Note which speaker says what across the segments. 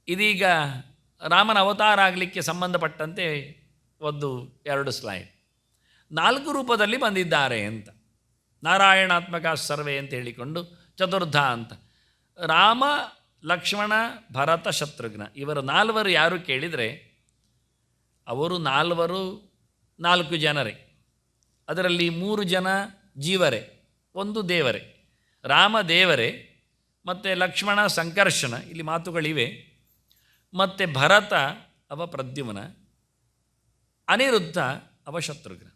Speaker 1: ಇದೀಗ ರಾಮನ ಅವತಾರ ಆಗಲಿಕ್ಕೆ ಸಂಬಂಧಪಟ್ಟಂತೆ ಒಂದು 2 ಸ್ಲೈಡ್. 4 ರೂಪದಲ್ಲಿ ಬಂದಿದ್ದಾರೆ ಅಂತ. ನಾರಾಯಣಾತ್ಮಕ ಸರ್ವೇ ಅಂತ ಹೇಳಿಕೊಂಡು ಚತುರ್ಧ ಅಂತ. ರಾಮ, ಲಕ್ಷ್ಮಣ, ಭರತ, ಶತ್ರುಘ್ನ ಇವರ 4 ಯಾರು ಕೇಳಿದರೆ ಅವರು 4 ಜನರೇ. ಅದರಲ್ಲಿ 3 ಜನ ಜೀವರೇ, 1 ದೇವರೇ. ರಾಮ ದೇವರೇ, ಮತ್ತು ಲಕ್ಷ್ಮಣ ಸಂಕರ್ಷಣ, ಇಲ್ಲಿ ಮಾತುಗಳಿವೆ, ಮತ್ತು ಭರತ ಅವ ಪ್ರದ್ಯುಮ್ನ, ಅನಿರುದ್ಧ ಅವ ಶತ್ರುಘ್ನ.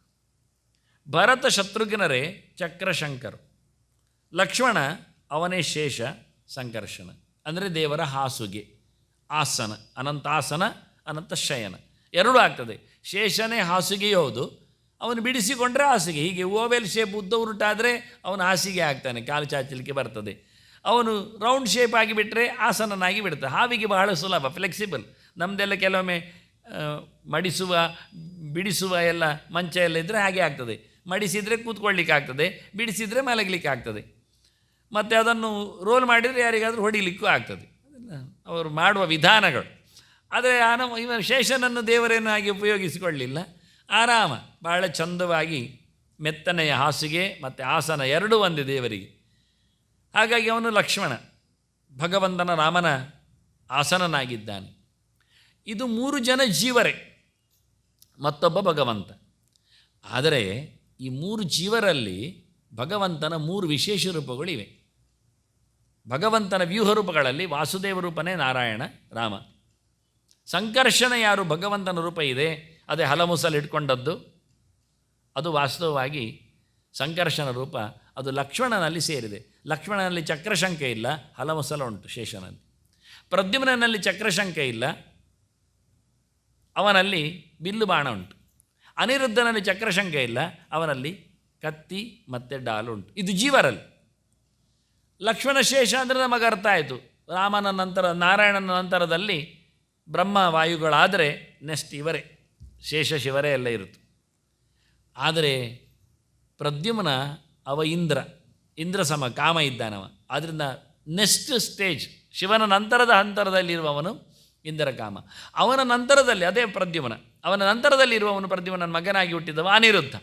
Speaker 1: ಭರತ ಶತ್ರುಘ್ನರೇ ಚಕ್ರಶಂಕರು, ಲಕ್ಷ್ಮಣ ಅವನೇ ಶೇಷ ಸಂಕರ್ಷಣ, ಅಂದರೆ ದೇವರ ಹಾಸುಗೆ, ಆಸನ, ಅನಂತಾಸನ ಅನಂತ ಶಯನ ಎರಡೂ ಆಗ್ತದೆ. ಶೇಷನೇ ಹಾಸಿಗೆಯೇ ಹೌದು, ಅವನು ಬಿಡಿಸಿಕೊಂಡ್ರೆ ಹಾಸಿಗೆ. ಹೀಗೆ ಓವೆಲ್ ಶೇಪ್ ಉದ್ದ ಉರುಟಾದರೆ ಅವನು ಹಾಸಿಗೆ ಆಗ್ತಾನೆ, ಕಾಲು ಚಾಚಲಿಕ್ಕೆ ಬರ್ತದೆ. ಅವನು ರೌಂಡ್ ಶೇಪ್ ಆಗಿಬಿಟ್ರೆ ಆಸನನಾಗಿ ಬಿಡ್ತಾನೆ. ಹಾವಿಗೆ ಬಹಳ ಸುಲಭ, ಫ್ಲೆಕ್ಸಿಬಲ್. ನಮ್ಮದೆಲ್ಲ ಕೆಲವೊಮ್ಮೆ ಮಡಿಸುವ ಬಿಡಿಸುವ ಎಲ್ಲ ಮಂಚ ಎಲ್ಲ ಇದ್ದರೆ ಹಾಗೆ ಆಗ್ತದೆ. ಮಡಿಸಿದರೆ ಕೂತ್ಕೊಳ್ಳಿಕ್ಕೆ ಆಗ್ತದೆ, ಬಿಡಿಸಿದರೆ ಮಲಗಲಿಕ್ಕೆ ಆಗ್ತದೆ. ಮತ್ತು ಅದನ್ನು ರೋಲ್ ಮಾಡಿದರೆ ಯಾರಿಗಾದರೂ ಹೊಡಿಲಿಕ್ಕೂ ಆಗ್ತದೆ. ಅವರು ಮಾಡುವ ವಿಧಾನಗಳು. ಆದರೆ ಇವನು ಶೇಷನನ್ನು ದೇವರೇನಾಗಿ ಉಪಯೋಗಿಸಿಕೊಳ್ಳಲಿಲ್ಲ. ಆರಾಮ, ಬಹಳ ಚಂದವಾಗಿ ಮೆತ್ತನೆಯ ಹಾಸಿಗೆ ಮತ್ತು ಆಸನ ಎರಡೂ ಒಂದೇ ದೇವರಿಗೆ. ಹಾಗಾಗಿ ಅವನು ಲಕ್ಷ್ಮಣ, ಭಗವಂತನ ರಾಮನ ಆಸನನಾಗಿದ್ದಾನೆ. ಇದು 3 ಜನ ಜೀವರೇ, ಮತ್ತೊಬ್ಬ ಭಗವಂತ. ಆದರೆ ಈ 3 ಜೀವರಲ್ಲಿ ಭಗವಂತನ 3 ವಿಶೇಷ ರೂಪಗಳಿವೆ. ಭಗವಂತನ ವ್ಯೂಹ ರೂಪಗಳಲ್ಲಿ ವಾಸುದೇವ ರೂಪನೇ ನಾರಾಯಣ ರಾಮ. ಸಂಕರ್ಷಣ ಯಾರು ಭಗವಂತನ ರೂಪ ಇದೆ, ಅದೇ ಹಲಮುಸಲು ಇಟ್ಕೊಂಡದ್ದು, ಅದು ವಾಸ್ತವವಾಗಿ ಸಂಕರ್ಷಣ ರೂಪ. ಅದು ಲಕ್ಷ್ಮಣನಲ್ಲಿ ಸೇರಿದೆ. ಲಕ್ಷ್ಮಣನಲ್ಲಿ ಚಕ್ರಶಂಕೆ ಇಲ್ಲ, ಹಲಮುಸಲ ಉಂಟು ಶೇಷನಲ್ಲಿ. ಪ್ರದ್ಯುಮ್ನಲ್ಲಿ ಚಕ್ರಶಂಕೆ ಇಲ್ಲ, ಅವನಲ್ಲಿ ಬಿಲ್ಲು ಬಾಣ ಉಂಟು. ಅನಿರುದ್ಧನಲ್ಲಿ ಚಕ್ರಶಂಕೆ ಇಲ್ಲ, ಅವನಲ್ಲಿ ಕತ್ತಿ ಮತ್ತು ಡಾಲು ಉಂಟು. ಇದು ಜೀವರಲ್ಲಿ. ಲಕ್ಷ್ಮಣ ಶೇಷ ಅಂದರೆ ನಮಗೆ ಅರ್ಥ ಆಯಿತು. ರಾಮನ ನಂತರ, ನಾರಾಯಣನ ನಂತರದಲ್ಲಿ ಬ್ರಹ್ಮ ವಾಯುಗಳಾದರೆ ನೆಕ್ಸ್ಟ್ ಇವರೇ, ಶೇಷ ಶಿವರೇ ಎಲ್ಲ ಇರುತ್ತೆ. ಆದರೆ ಪ್ರದ್ಯುಮ್ನ ಅವ ಇಂದ್ರ ಸಮ ಕಾಮ ಇದ್ದಾನವ. ಆದ್ದರಿಂದ ನೆಕ್ಸ್ಟ್ ಸ್ಟೇಜ್, ಶಿವನ ನಂತರದ ಹಂತರದಲ್ಲಿರುವವನು ಇಂದ್ರ ಕಾಮ. ಅವನ ನಂತರದಲ್ಲಿ, ಅದೇ ಪ್ರದ್ಯುಮ್ನ, ಅವನ ನಂತರದಲ್ಲಿರುವವನು ಪ್ರದ್ಯುಮ್ನ ಮಗನಾಗಿ ಹುಟ್ಟಿದವ ಅನಿರುದ್ಧ.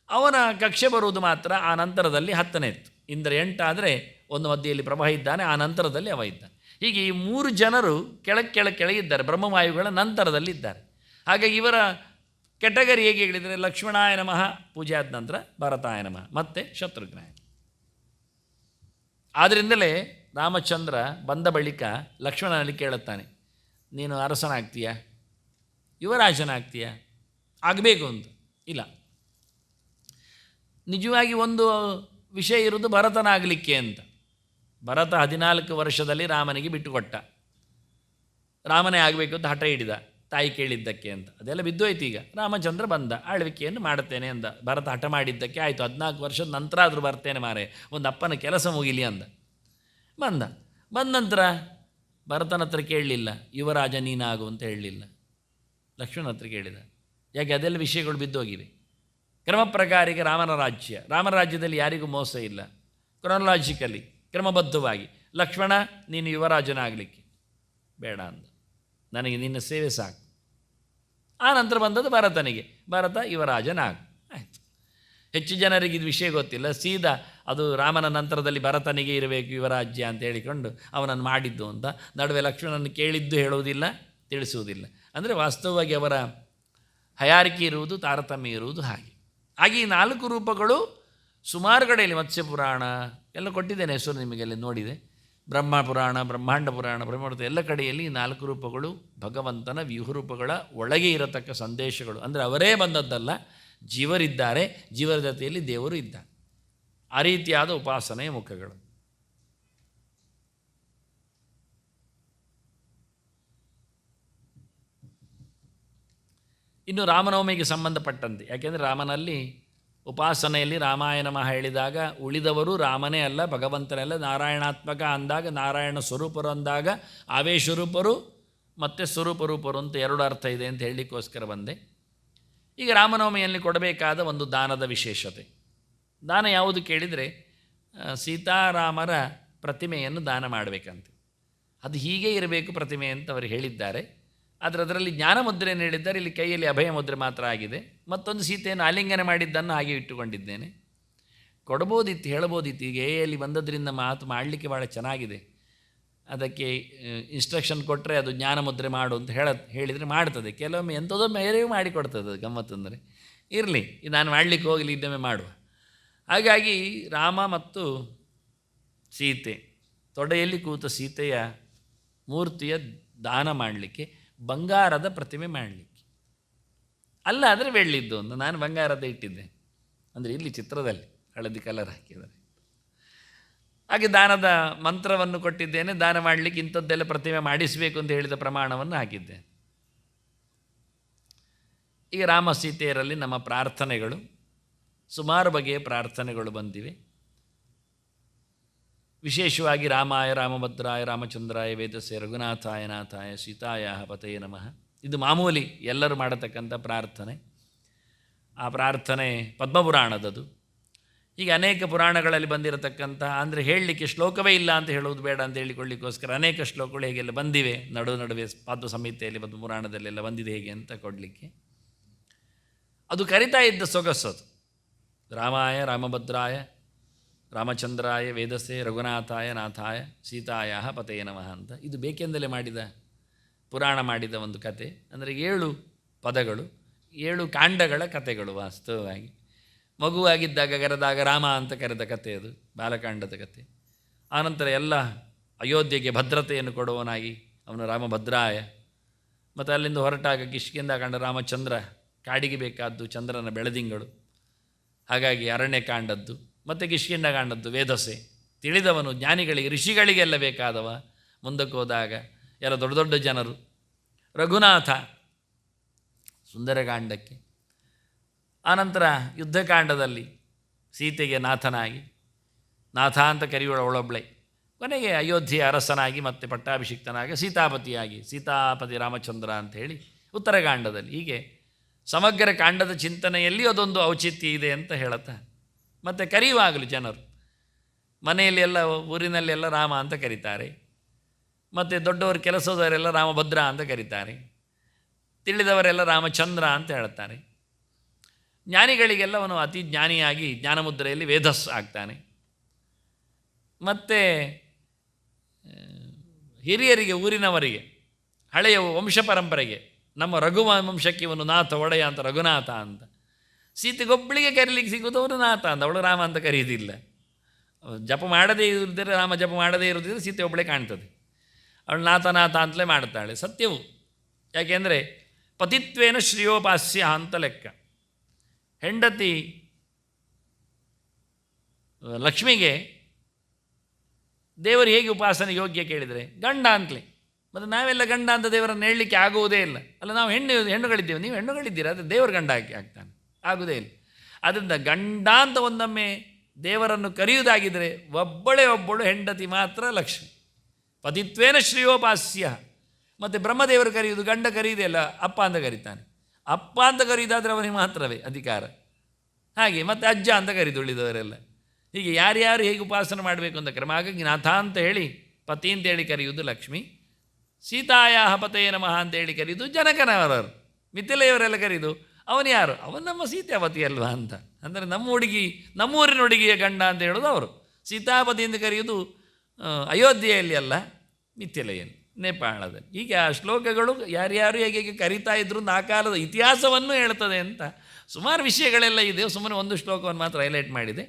Speaker 1: ಅವನ ಕಕ್ಷೆ ಬರುವುದು ಮಾತ್ರ ಆ ನಂತರದಲ್ಲಿ 10ನೇತ್ತು. ಇಂದ್ರ 8 ಆದರೆ ಒಂದು ಮಧ್ಯೆಯಲ್ಲಿ ಪ್ರಭಾ ಇದ್ದಾನೆ, ಆ ನಂತರದಲ್ಲಿ ಅವ ಇದ್ದಾನೆ. ಹೀಗೆ ಈ 3 ಜನರು ಕೆಳಗಿದ್ದಾರೆ, ಬ್ರಹ್ಮವಾಯುಗಳ ನಂತರದಲ್ಲಿದ್ದಾರೆ. ಹಾಗಾಗಿ ಇವರ ಕೆಟಗರಿ ಹೇಗೆ ಹೇಳಿದರೆ ಲಕ್ಷ್ಮಣಾಯ ನಮಃ ಪೂಜೆ ಆದ ನಂತರ ಭರತಾಯ ನಮಃ, ಮತ್ತು ಶತ್ರುಘ್ನಾಯ. ಆದ್ದರಿಂದಲೇ ರಾಮಚಂದ್ರ ಬಂದ ಬಳಿಕ ಲಕ್ಷ್ಮಣನಲ್ಲಿ ಕೇಳುತ್ತಾನೆ, ನೀನು ಅರಸನಾಗ್ತೀಯಾ, ಯುವರಾಜನಾಗ್ತೀಯಾ? ಆಗಬೇಕು ಅಂತ ಇಲ್ಲ. ನಿಜವಾಗಿ ಒಂದು ವಿಷಯ ಇರೋದು ಭರತನಾಗಲಿಕ್ಕೆ ಅಂತ. ಭರತ 14 ವರ್ಷದಲ್ಲಿ ರಾಮನಿಗೆ ಬಿಟ್ಟುಕೊಟ್ಟ. ರಾಮನೇ ಆಗಬೇಕು ಅಂತ ಹಠ ಹಿಡಿದ, ತಾಯಿ ಕೇಳಿದ್ದಕ್ಕೆ ಅಂತ. ಅದೆಲ್ಲ ಬಿದ್ದೋಯ್ತು. ಈಗ ರಾಮಚಂದ್ರ ಬಂದ, ಆಳ್ವಿಕೆಯನ್ನು ಮಾಡುತ್ತೇನೆ ಅಂದ. ಭರತ ಹಠ ಮಾಡಿದ್ದಕ್ಕೆ ಆಯಿತು, 14 ವರ್ಷದ ನಂತರ ಆದರೂ ಬರ್ತೇನೆ ಮಾರೆ, ಒಂದು ಅಪ್ಪನ ಕೆಲಸ ಮುಗಿಲಿ ಅಂದ. ಬಂದ ನಂತರ ಭರತನ ಹತ್ರ ಕೇಳಲಿಲ್ಲ, ಯುವರಾಜ ನೀನಾಗು ಅಂತ ಹೇಳಲಿಲ್ಲ. ಲಕ್ಷ್ಮಣ ಹತ್ರ ಕೇಳಿದ. ಯಾಕೆ? ಅದೆಲ್ಲ ವಿಷಯಗಳು ಬಿದ್ದೋಗಿವೆ. ಕ್ರಮ ಪ್ರಕಾರಿಗೆ ರಾಮನ ರಾಜ್ಯದಲ್ಲಿ ಯಾರಿಗೂ ಮೋಸ ಇಲ್ಲ. ಕ್ರೊನಾಲಾಜಿಕಲಿ, ಕ್ರಮಬದ್ಧವಾಗಿ ಲಕ್ಷ್ಮಣ ನೀನು ಯುವರಾಜನಾಗಲಿಕ್ಕೆ ಬೇಡ ಅಂದ. ನನಗೆ ನಿನ್ನ ಸೇವೆ ಸಾಕು. ಆ ನಂತರ ಬಂದದ್ದು ಭರತನಿಗೆ, ಭರತ ಯುವರಾಜನಾಗು ಆಯಿತು. ಹೆಚ್ಚು ಜನರಿಗೆ ಇದು ವಿಷಯ ಗೊತ್ತಿಲ್ಲ. ಸೀದಾ ಅದು ರಾಮನ ನಂತರದಲ್ಲಿ ಭರತನಿಗೆ ಇರಬೇಕು ಯುವರಾಜ್ಯ ಅಂತ ಹೇಳಿಕೊಂಡು ಅವನನ್ನು ಮಾಡಿದ್ದು ಅಂತ. ನಡುವೆ ಲಕ್ಷ್ಮಣನನ್ನು ಕೇಳಿದ್ದು ಹೇಳುವುದಿಲ್ಲ, ತಿಳಿಸುವುದಿಲ್ಲ. ಅಂದರೆ ವಾಸ್ತವವಾಗಿ ಅವರ ಹಯಾರಿಕೆ ಇರುವುದು, ತಾರತಮ್ಯ ಇರುವುದು ಹಾಗೆ. ಹಾಗೆ ಈ 4 ರೂಪಗಳು ಸುಮಾರು ಕಡೆಯಲ್ಲಿ, ಮತ್ಸ್ಯ ಪುರಾಣ ಎಲ್ಲ ಕೊಟ್ಟಿದ್ದೇನೆ ಹೆಸರು ನಿಮಗೆಲ್ಲ ನೋಡಿದೆ, ಬ್ರಹ್ಮ ಪುರಾಣ, ಬ್ರಹ್ಮಾಂಡ ಪುರಾಣ, ಬ್ರಹ್ಮಾಂಡ ಎಲ್ಲ ಕಡೆಯಲ್ಲಿ 4 ರೂಪಗಳು ಭಗವಂತನ ವ್ಯೂಹರೂಪಗಳ ಒಳಗೆ ಇರತಕ್ಕ ಸಂದೇಶಗಳು. ಅಂದರೆ ಅವರೇ ಬಂದದ್ದಲ್ಲ, ಜೀವರಿದ್ದಾರೆ, ಜೀವರ ಜೊತೆಯಲ್ಲಿ ದೇವರು ಇದ್ದಾರೆ. ಆ ರೀತಿಯಾದ ಉಪಾಸನೆಯ ಮುಖಗಳು. ಇನ್ನು ರಾಮನವಮಿಗೆ ಸಂಬಂಧಪಟ್ಟಂತೆ, ಯಾಕೆಂದರೆ ರಾಮನಲ್ಲಿ ಉಪಾಸನೆಯಲ್ಲಿ ರಾಮಾಯ ನಮಃ ಹೇಳಿದಾಗ ಉಳಿದವರು ರಾಮನೇ ಅಲ್ಲ, ಭಗವಂತನಲ್ಲ, ನಾರಾಯಣಾತ್ಮಕ ಅಂದಾಗ ನಾರಾಯಣ ಸ್ವರೂಪರು ಅಂದಾಗ ಆವೇಶರೂಪರು ಮತ್ತು ಸ್ವರೂಪರೂಪರು ಅಂತ 2 ಅರ್ಥ ಇದೆ ಅಂತ ಹೇಳಲಿಕ್ಕೋಸ್ಕರ ಬಂದೆ. ಈಗ ರಾಮನವಮಿಯಲ್ಲಿ ಕೊಡಬೇಕಾದ ಒಂದು ದಾನದ ವಿಶೇಷತೆ. ದಾನ ಯಾವುದು ಕೇಳಿದರೆ ಸೀತಾರಾಮರ ಪ್ರತಿಮೆಯನ್ನು ದಾನ ಮಾಡಬೇಕಂತೆ. ಅದು ಹೀಗೆ ಇರಬೇಕು ಪ್ರತಿಮೆ ಅಂತ ಅವರು ಹೇಳಿದ್ದಾರೆ. ಆದರೆ ಅದರಲ್ಲಿ ಜ್ಞಾನ ಮುದ್ರೆಯನ್ನು ಹೇಳಿದ್ದಾರೆ, ಇಲ್ಲಿ ಕೈಯಲ್ಲಿ ಅಭಯ ಮುದ್ರೆ ಮಾತ್ರ ಆಗಿದೆ. ಮತ್ತೊಂದು ಸೀತೆಯನ್ನು ಆಲಿಂಗನ ಮಾಡಿದ್ದನ್ನು ಹಾಗೆ ಇಟ್ಟುಕೊಂಡಿದ್ದೇನೆ. ಕೊಡ್ಬೋದಿತ್ತು, ಹೇಳ್ಬೋದಿತ್ತು. ಈಗ ಅಲ್ಲಿ ಬಂದದ್ರಿಂದ ಮಾತು ಮಾಡಲಿಕ್ಕೆ ಭಾಳ ಚೆನ್ನಾಗಿದೆ. ಅದಕ್ಕೆ ಇನ್ಸ್ಟ್ರಕ್ಷನ್ ಕೊಟ್ಟರೆ ಅದು ಜ್ಞಾನ ಮುದ್ರೆ ಮಾಡು ಅಂತ ಹೇಳಿದರೆ ಮಾಡ್ತದೆ. ಕೆಲವೊಮ್ಮೆ ಎಂಥದೋ ಮೇರೆಯೂ ಮಾಡಿಕೊಡ್ತದೆ. ಅದು ಗಮ್ಮತ್ತಂದರೆ ಇರಲಿ, ನಾನು ಮಾಡಲಿಕ್ಕೆ ಹೋಗಲಿ, ಇನ್ನೊಮ್ಮೆ ಮಾಡುವ. ಹಾಗಾಗಿ ರಾಮ ಮತ್ತು ಸೀತೆ, ತೊಡೆಯಲ್ಲಿ ಕೂತ ಸೀತೆಯ ಮೂರ್ತಿಯ ದಾನ ಮಾಡಲಿಕ್ಕೆ, ಬಂಗಾರದ ಪ್ರತಿಮೆ ಮಾಡಲಿಕ್ಕೆ. ಅಲ್ಲ ಆದರೆ ಬೆಳ್ಳಿದ್ದು ಅಂತ ನಾನು ಬಂಗಾರದ ಇಟ್ಟಿದ್ದೆ. ಅಂದರೆ ಇಲ್ಲಿ ಚಿತ್ರದಲ್ಲಿ ಹಳದಿ ಕಲರ್ ಹಾಕಿದ್ದಾರೆ. ಹಾಗೆ ದಾನದ ಮಂತ್ರವನ್ನು ಕೊಟ್ಟಿದ್ದೇನೆ. ದಾನ ಮಾಡಲಿಕ್ಕೆ ಇಂಥದ್ದೆಲ್ಲ ಪ್ರತಿಮೆ ಮಾಡಿಸಬೇಕು ಅಂತ ಹೇಳಿದ ಪ್ರಮಾಣವನ್ನು ಹಾಕಿದ್ದೆ. ಈಗ ರಾಮ ಸೀತೆಯರಲ್ಲಿ ನಮ್ಮ ಪ್ರಾರ್ಥನೆಗಳು, ಸುಮಾರು ಬಗೆಯ ಪ್ರಾರ್ಥನೆಗಳು ಬಂದಿವೆ. ವಿಶೇಷವಾಗಿ ರಾಮಾಯ ರಾಮಭದ್ರಾಯ ರಾಮಚಂದ್ರಾಯ ವೇದಸೆ ರಘುನಾಥಾಯ ನಾಥಾಯ ಸೀತಾಯ ಪತಯೇ ನಮಃ. ಇದು ಮಾಮೂಲಿ ಎಲ್ಲರೂ ಮಾಡತಕ್ಕಂಥ ಪ್ರಾರ್ಥನೆ. ಆ ಪ್ರಾರ್ಥನೆ ಪದ್ಮಪುರಾಣದದು. ಹೀಗೆ ಅನೇಕ ಪುರಾಣಗಳಲ್ಲಿ ಬಂದಿರತಕ್ಕಂಥ, ಅಂದರೆ ಹೇಳಲಿಕ್ಕೆ ಶ್ಲೋಕವೇ ಇಲ್ಲ ಅಂತ ಹೇಳುವುದು ಬೇಡ ಅಂತ ಹೇಳಿಕೊಳ್ಳಿಕ್ಕೋಸ್ಕರ ಅನೇಕ ಶ್ಲೋಕಗಳು ಹೇಗೆಲ್ಲ ಬಂದಿವೆ. ನಡುವೆ ಪಾದ ಸಂಹಿತೆಯಲ್ಲಿ ಪದ್ಮಪುರಾಣದಲ್ಲೆಲ್ಲ ಬಂದಿದೆ ಹೇಗೆ ಅಂತ ಕೊಡಲಿಕ್ಕೆ. ಅದು ಕರಿತಾ ಇದ್ದ ಸೊಗಸದು. ರಾಮಾಯ ರಾಮಭದ್ರಾಯ ರಾಮಚಂದ್ರಾಯ ವೇದಸೆ ರಘುನಾಥಾಯ ನಾಥಾಯ ಸೀತಾಯ ಪತಯೇ ನಮಃ ಅಂತ. ಇದು ಬೇಕೆಂದಲೇ ಮಾಡಿದ, ಪುರಾಣ ಮಾಡಿದ ಒಂದು ಕತೆ. ಅಂದರೆ 7 ಪದಗಳು, 7 ಕಾಂಡಗಳ ಕಥೆಗಳು. ವಾಸ್ತವವಾಗಿ ಮಗುವಾಗಿದ್ದಾಗ ಕರೆದಾಗ ರಾಮ ಅಂತ ಕರೆದ ಕಥೆ ಅದು, ಬಾಲಕಾಂಡದ ಕಥೆ. ಆನಂತರ ಎಲ್ಲ ಅಯೋಧ್ಯೆಗೆ ಭದ್ರತೆಯನ್ನು ಕೊಡುವನಾಗಿ ಅವನು ರಾಮಭದ್ರಾಯ. ಮತ್ತು ಅಲ್ಲಿಂದ ಹೊರಟಾಗ ಕಿಷ್ಕಿಂದ ಕಂಡ ರಾಮಚಂದ್ರ, ಕಾಡಿಗೆ ಬೇಕಾದ್ದು ಚಂದ್ರನ ಬೆಳದಿಂಗಳು, ಹಾಗಾಗಿ ಅರಣ್ಯಕಾಂಡದ್ದು. ಮತ್ತು ಕಿಷ್ಕಿಂದ ಕಾಂಡದ್ದು ವೇದಸೆ, ತಿಳಿದವನು, ಜ್ಞಾನಿಗಳಿಗೆ ಋಷಿಗಳಿಗೆಲ್ಲ ಬೇಕಾದವ. ಮುಂದಕ್ಕೆ ಹೋದಾಗ ಎಲ್ಲ ದೊಡ್ಡ ದೊಡ್ಡ ಜನರು. ರಘುನಾಥ ಸುಂದರಕಾಂಡಕ್ಕೆ. ಆನಂತರ ಯುದ್ಧಕಾಂಡದಲ್ಲಿ ಸೀತೆಗೆ ನಾಥನಾಗಿ, ನಾಥ ಅಂತ ಕರೆಯುವಳೊಬ್ಬಳೆ. ಕೊನೆಗೆ ಅಯೋಧ್ಯೆಯ ಅರಸನಾಗಿ ಮತ್ತೆ ಪಟ್ಟಾಭಿಷಿಕ್ತನಾಗಿ ಸೀತಾಪತಿಯಾಗಿ, ಸೀತಾಪತಿ ರಾಮಚಂದ್ರ ಅಂತ ಹೇಳಿ ಉತ್ತರಕಾಂಡದಲ್ಲಿ. ಹೀಗೆ ಸಮಗ್ರ ಕಾಂಡದ ಚಿಂತನೆಯಲ್ಲಿ ಅದೊಂದು ಔಚಿತ್ಯ ಇದೆ ಅಂತ ಹೇಳುತ್ತಾ, ಮತ್ತು ಕರೆಯುವಾಗಲೂ ಜನರು ಮನೆಯಲ್ಲಿ ಎಲ್ಲ, ಊರಿನಲ್ಲೆಲ್ಲ ರಾಮ ಅಂತ ಕರೀತಾರೆ. ಮತ್ತು ದೊಡ್ಡವರು ಕೆಲಸದವರೆಲ್ಲ ರಾಮಭದ್ರ ಅಂತ ಕರೀತಾರೆ. ತಿಳಿದವರೆಲ್ಲ ರಾಮಚಂದ್ರ ಅಂತ ಹೇಳ್ತಾರೆ. ಜ್ಞಾನಿಗಳಿಗೆಲ್ಲ ಅವನು ಅತಿ ಜ್ಞಾನಿಯಾಗಿ ಜ್ಞಾನಮುದ್ರೆಯಲ್ಲಿ ವೇದಸ್ ಆಗ್ತಾನೆ. ಮತ್ತು ಹಿರಿಯರಿಗೆ, ಊರಿನವರಿಗೆ, ಹಳೆಯ ವಂಶ ಪರಂಪರೆಗೆ, ನಮ್ಮ ರಘುವಂಶಕ್ಕೆ ಇವನು ನಾಥ ಒಡೆಯ ಅಂತ ರಘುನಾಥ ಅಂತ. ಸೀತೆಗೊಬ್ಬಳಿಗೆ ಕರೀಲಿಕ್ಕೆ ಸಿಗೋದು ಅವನು ನಾಥ ಅಂತ, ಅವಳು ರಾಮ ಅಂತ ಕರೆಯೋದಿಲ್ಲ. ಜಪ ಮಾಡದೇ ಇರುತ್ತಿದ್ದರೆ, ರಾಮ ಜಪ ಮಾಡದೇ ಇರುತ್ತಿದ್ದರೆ ಸೀತೆ ಒಬ್ಬಳೇ ಕಾಣ್ತದೆ. ಅವಳು ನಾಥ ಅಂತಲೇ ಮಾಡ್ತಾಳೆ. ಸತ್ಯವು. ಯಾಕೆಂದರೆ ಪತಿತ್ವೇನ ಶ್ರೇಯೋಪಾಸ್ಯ ಅಂತ ಲೆಕ್ಕ. ಹೆಂಡತಿ ಲಕ್ಷ್ಮಿಗೆ ದೇವರು ಹೇಗೆ ಉಪಾಸನೆ ಯೋಗ್ಯ ಕೇಳಿದರೆ ಗಂಡ ಅಂತಲೇ. ಮತ್ತು ನಾವೆಲ್ಲ ಗಂಡ ಅಂತ ದೇವರನ್ನು ಹೇಳಲಿಕ್ಕೆ ಆಗುವುದೇ ಇಲ್ಲ. ಅಲ್ಲ, ನಾವು ಹೆಣ್ಣುಗಳಿದ್ದೇವೆ, ನೀವು ಹೆಣ್ಣುಗಳಿದ್ದೀರ, ಅದು ದೇವರ ಗಂಡ ಆಗ್ತಾನೆ, ಆಗುವುದೇ ಇಲ್ಲ. ಆದ್ದರಿಂದ ಗಂಡ ಅಂತ ಒಂದೊಮ್ಮೆ ದೇವರನ್ನು ಕರೆಯುವುದಾಗಿದ್ದರೆ ಒಬ್ಬಳು ಹೆಂಡತಿ ಮಾತ್ರ ಲಕ್ಷ್ಮಿ. ಪತಿತ್ವೇನ ಶ್ರೇಯೋಪಾಸ್ಯ. ಮತ್ತು ಬ್ರಹ್ಮದೇವರು ಕರೆಯುವುದು, ಗಂಡ ಕರೆಯುವುದೇ ಇಲ್ಲ, ಅಪ್ಪ ಅಂತ ಕರೀತಾನೆ. ಅಪ್ಪ ಅಂತ ಕರೆಯುವುದಾದರೆ ಅವನಿಗೆ ಮಾತ್ರವೇ ಅಧಿಕಾರ. ಹಾಗೆ ಮತ್ತು ಅಜ್ಜ ಅಂತ ಕರೀದು ಉಳಿದವರೆಲ್ಲ. ಹೀಗೆ ಯಾರ್ಯಾರು ಹೇಗೆ ಉಪಾಸನೆ ಮಾಡಬೇಕು ಅಂತ ಕ್ರಮ. ಹಾಗಾಗಿ ನಾಥ ಅಂತ ಹೇಳಿ, ಪತಿ ಅಂತೇಳಿ ಕರೆಯುವುದು ಲಕ್ಷ್ಮಿ. ಸೀತಾಯ ಪತಯೇ ನಮಃ ಅಂತೇಳಿ ಕರೆಯುವುದು ಜನಕನವರರು. ಮಿಥಿಲೆಯವರೆಲ್ಲ ಕರೆಯುವುದು ಅವನು ಯಾರು, ಅವನು ನಮ್ಮ ಸೀತಾಪತಿ ಅಲ್ವಾ ಅಂತ. ಅಂದರೆ ನಮ್ಮ ಹುಡುಗಿ, ನಮ್ಮೂರಿನ ಹುಡುಗಿಯ ಗಂಡ ಅಂತ ಹೇಳೋದು ಅವರು. ಸೀತಾಪತಿ ಅಂತ ಕರೆಯುವುದು ಅಯೋಧ್ಯೆಯಲ್ಲಿ ಅಲ್ಲ, ಮಿಥಿಲೆಯಲ್ಲಿ, ನೇಪಾಳದಲ್ಲಿ. ಹೀಗೆ ಆ ಶ್ಲೋಕಗಳು ಯಾರ್ಯಾರು ಹೇಗೆ ಕರೀತಾ ಇದ್ರು ಆ ಕಾಲದ ಇತಿಹಾಸವನ್ನು ಹೇಳ್ತದೆ ಅಂತ ಸುಮಾರು ವಿಷಯಗಳೆಲ್ಲ ಇದೆ. ಸುಮ್ಮನೆ ಒಂದು ಶ್ಲೋಕವನ್ನು ಮಾತ್ರ ಹೈಲೈಟ್ ಮಾಡಿದೆ.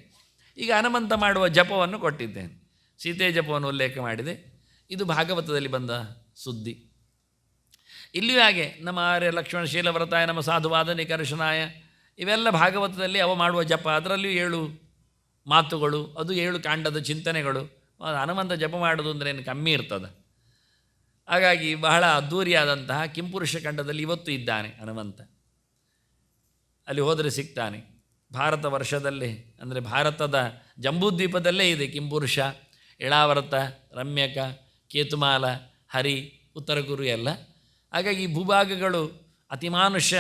Speaker 1: ಈಗ ಹನುಮಂತ ಮಾಡುವ ಜಪವನ್ನು ಕೊಟ್ಟಿದ್ದೇನೆ, ಸೀತೆ ಜಪವನ್ನು ಉಲ್ಲೇಖ ಮಾಡಿದೆ. ಇದು ಭಾಗವತದಲ್ಲಿ ಬಂದ ಸುದ್ದಿ. ಇಲ್ಲಿಯೂ ಹಾಗೆ ನಮ್ಮ ಆರ್ಯ ಲಕ್ಷ್ಮಣ ಶೀಲವ್ರತಾಯ ನಮ್ಮ ಸಾಧುವಾದ ನಿಕರ್ಷನಾಯ, ಇವೆಲ್ಲ ಭಾಗವತದಲ್ಲಿ ಅವ ಮಾಡುವ ಜಪ. ಅದರಲ್ಲಿಯೂ 7 ಮಾತುಗಳು, ಅದು 7 ಕಾಂಡದ ಚಿಂತನೆಗಳು. ಹನುಮಂತ ಜಪ ಮಾಡೋದು ಅಂದರೆ ಏನು ಕಮ್ಮಿ ಇರ್ತದೆ. ಹಾಗಾಗಿ ಬಹಳ ಅದ್ಧೂರಿಯಾದಂತಹ ಕಿಂಪುರುಷ ಖಂಡದಲ್ಲಿ ಇವತ್ತು ಇದ್ದಾನೆ ಹನುಮಂತ. ಅಲ್ಲಿ ಹೋದರೆ ಸಿಗ್ತಾನೆ. ಭಾರತ ವರ್ಷದಲ್ಲೇ, ಅಂದರೆ ಭಾರತದ ಜಂಬೂದ್ವೀಪದಲ್ಲೇ ಇದೆ ಕಿಂಪುರುಷ, ಇಳಾವರತ, ರಮ್ಯಕ, ಕೇತುಮಾಲ, ಹರಿ, ಉತ್ತರ ಕುರು ಎಲ್ಲ. ಹಾಗಾಗಿ ಭೂಭಾಗಗಳು ಅತಿಮಾನುಷ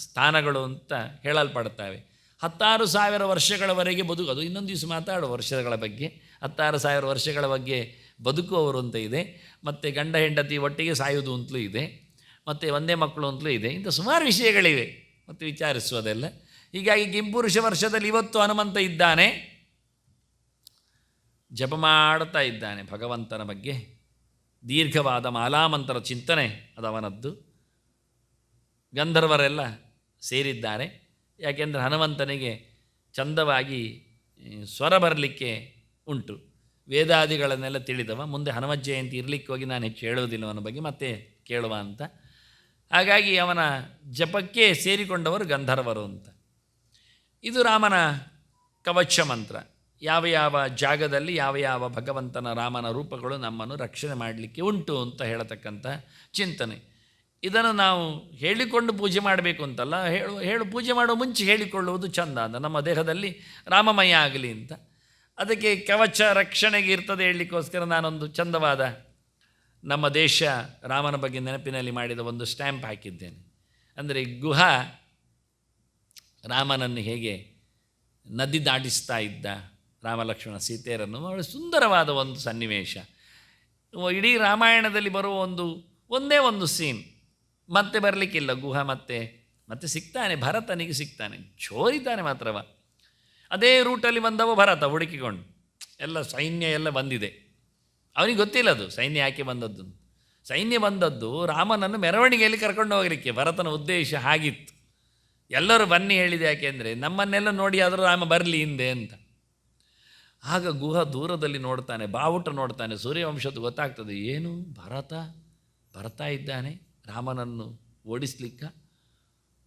Speaker 1: ಸ್ಥಾನಗಳು ಅಂತ ಹೇಳಲ್ಪಡ್ತವೆ. 16,000 ವರ್ಷಗಳವರೆಗೆ ಬದುಕು. ಅದು ಇನ್ನೊಂದು ದಿವಸ ಮಾತಾಡುವ ವರ್ಷಗಳ ಬಗ್ಗೆ. 16,000 ವರ್ಷಗಳ ಬಗ್ಗೆ ಬದುಕುವವರು ಅಂತ ಇದೆ, ಮತ್ತು ಗಂಡ ಹೆಂಡತಿ ಒಟ್ಟಿಗೆ ಸಾಯುವುದು ಅಂತಲೂ ಇದೆ, ಮತ್ತು ಒಂದೇ ಮಕ್ಕಳು ಅಂತಲೂ ಇದೆ. ಇಂಥ ಸುಮಾರು ವಿಷಯಗಳಿವೆ ಮತ್ತು ವಿಚಾರಿಸುವುದೆಲ್ಲ. ಹೀಗಾಗಿ ಕಿಂಪುರುಷ ವರ್ಷದಲ್ಲಿ ಇವತ್ತು ಹನುಮಂತ ಇದ್ದಾನೆ, ಜಪ ಮಾಡ್ತಾ ಇದ್ದಾನೆ ಭಗವಂತನ ಬಗ್ಗೆ. ದೀರ್ಘವಾದ ಮಾಲಾಮಂತ್ರ ಚಿಂತನೆ ಅದವನದ್ದು. ಗಂಧರ್ವರೆಲ್ಲ ಸೇರಿದ್ದಾರೆ. ಯಾಕೆಂದರೆ ಹನುಮಂತನಿಗೆ ಚಂದವಾಗಿ ಸ್ವರ ಬರಲಿಕ್ಕೆ ಉಂಟು. ವೇದಾದಿಗಳನ್ನೆಲ್ಲ ತಿಳಿದವ. ಮುಂದೆ ಹನುಮ ಜಯಂತಿ ಇರಲಿಕ್ಕೆ ಹೋಗಿ ನಾನು ಹೆಚ್ಚು ಹೇಳುವುದಿಲ್ಲ ಅವನ ಬಗ್ಗೆ, ಮತ್ತೆ ಕೇಳುವ ಅಂತ. ಹಾಗಾಗಿ ಅವನ ಜಪಕ್ಕೆ ಸೇರಿಕೊಂಡವರು ಗಂಧರ್ವರು ಅಂತ. ಇದು ರಾಮನ ಕವಚ ಮಂತ್ರ. ಯಾವ ಯಾವ ಜಾಗದಲ್ಲಿ ಯಾವ ಯಾವ ಭಗವಂತನ ರಾಮನ ರೂಪಗಳು ನಮ್ಮನ್ನು ರಕ್ಷಣೆ ಮಾಡಲಿಕ್ಕೆ ಉಂಟು ಅಂತ ಹೇಳತಕ್ಕಂಥ ಚಿಂತನೆ. ಇದನ್ನು ನಾವು ಹೇಳಿಕೊಂಡು ಪೂಜೆ ಮಾಡಬೇಕು ಅಂತಲ್ಲ, ಪೂಜೆ ಮಾಡೋ ಮುಂಚೆ ಹೇಳಿಕೊಳ್ಳುವುದು ಚಂದ ಅಂತ, ನಮ್ಮ ದೇಹದಲ್ಲಿ ರಾಮಮಯ ಆಗಲಿ ಅಂತ. ಅದಕ್ಕೆ ಕವಚ ರಕ್ಷಣೆಗೆ ಇರ್ತದೆ ಹೇಳಲಿಕ್ಕೋಸ್ಕರ ನಾನೊಂದು ಚಂದವಾದ ನಮ್ಮ ದೇಶ ರಾಮನ ಬಗ್ಗೆ ನೆನಪಿನಲ್ಲಿ ಮಾಡಿದ ಒಂದು ಸ್ಟ್ಯಾಂಪ್ ಹಾಕಿದ್ದೇನೆ. ಅಂದರೆ ಗುಹ ರಾಮನನ್ನು ಹೇಗೆ ನದಿ ದಾಟಿಸ್ತಾ ಇದ್ದ, ರಾಮ ಲಕ್ಷ್ಮಣ ಸೀತೆಯರನ್ನು, ಬಹಳ ಸುಂದರವಾದ ಒಂದು ಸನ್ನಿವೇಶ. ಇಡೀ ರಾಮಾಯಣದಲ್ಲಿ ಬರುವ ಒಂದೇ ಒಂದು ಸೀನ್ ಮತ್ತೆ ಬರಲಿಕ್ಕಿಲ್ಲ. ಗುಹ ಮತ್ತೆ ಸಿಗ್ತಾನೆ, ಭರತನಿಗೆ ಸಿಗ್ತಾನೆ, ಚೋರಿತಾನೆ ಮಾತ್ರವ. ಅದೇ ರೂಟಲ್ಲಿ ಬಂದವ ಭರತ ಹುಡುಕಿಕೊಂಡು. ಎಲ್ಲ ಸೈನ್ಯ ಎಲ್ಲ ಬಂದಿದೆ, ಅವನಿಗೆ ಗೊತ್ತಿಲ್ಲ ಅದು ಸೈನ್ಯ ಯಾಕೆ ಬಂದದ್ದು. ಸೈನ್ಯ ಬಂದದ್ದು ರಾಮನನ್ನು ಮೆರವಣಿಗೆಯಲ್ಲಿ ಕರ್ಕೊಂಡು ಹೋಗಲಿಕ್ಕೆ. ಭರತನ ಉದ್ದೇಶ ಹಾಗಿತ್ತು. ಎಲ್ಲರೂ ಬನ್ನಿ ಹೇಳಿದೆ ಯಾಕೆಂದರೆ ನಮ್ಮನ್ನೆಲ್ಲ ನೋಡಿ ಆದರೂ ರಾಮ ಬರಲಿ ಹಿಂದೆ ಅಂತ. ಆಗ ಗುಹ ದೂರದಲ್ಲಿ ನೋಡ್ತಾನೆ, ಬಾವುಟ ನೋಡ್ತಾನೆ, ಸೂರ್ಯವಂಶದ್ದು ಗೊತ್ತಾಗ್ತದೆ. ಏನು ಭರತ ಬರ್ತಾ ಇದ್ದಾನೆ ರಾಮನನ್ನು ಓಡಿಸ್ಲಿಕ್ಕ.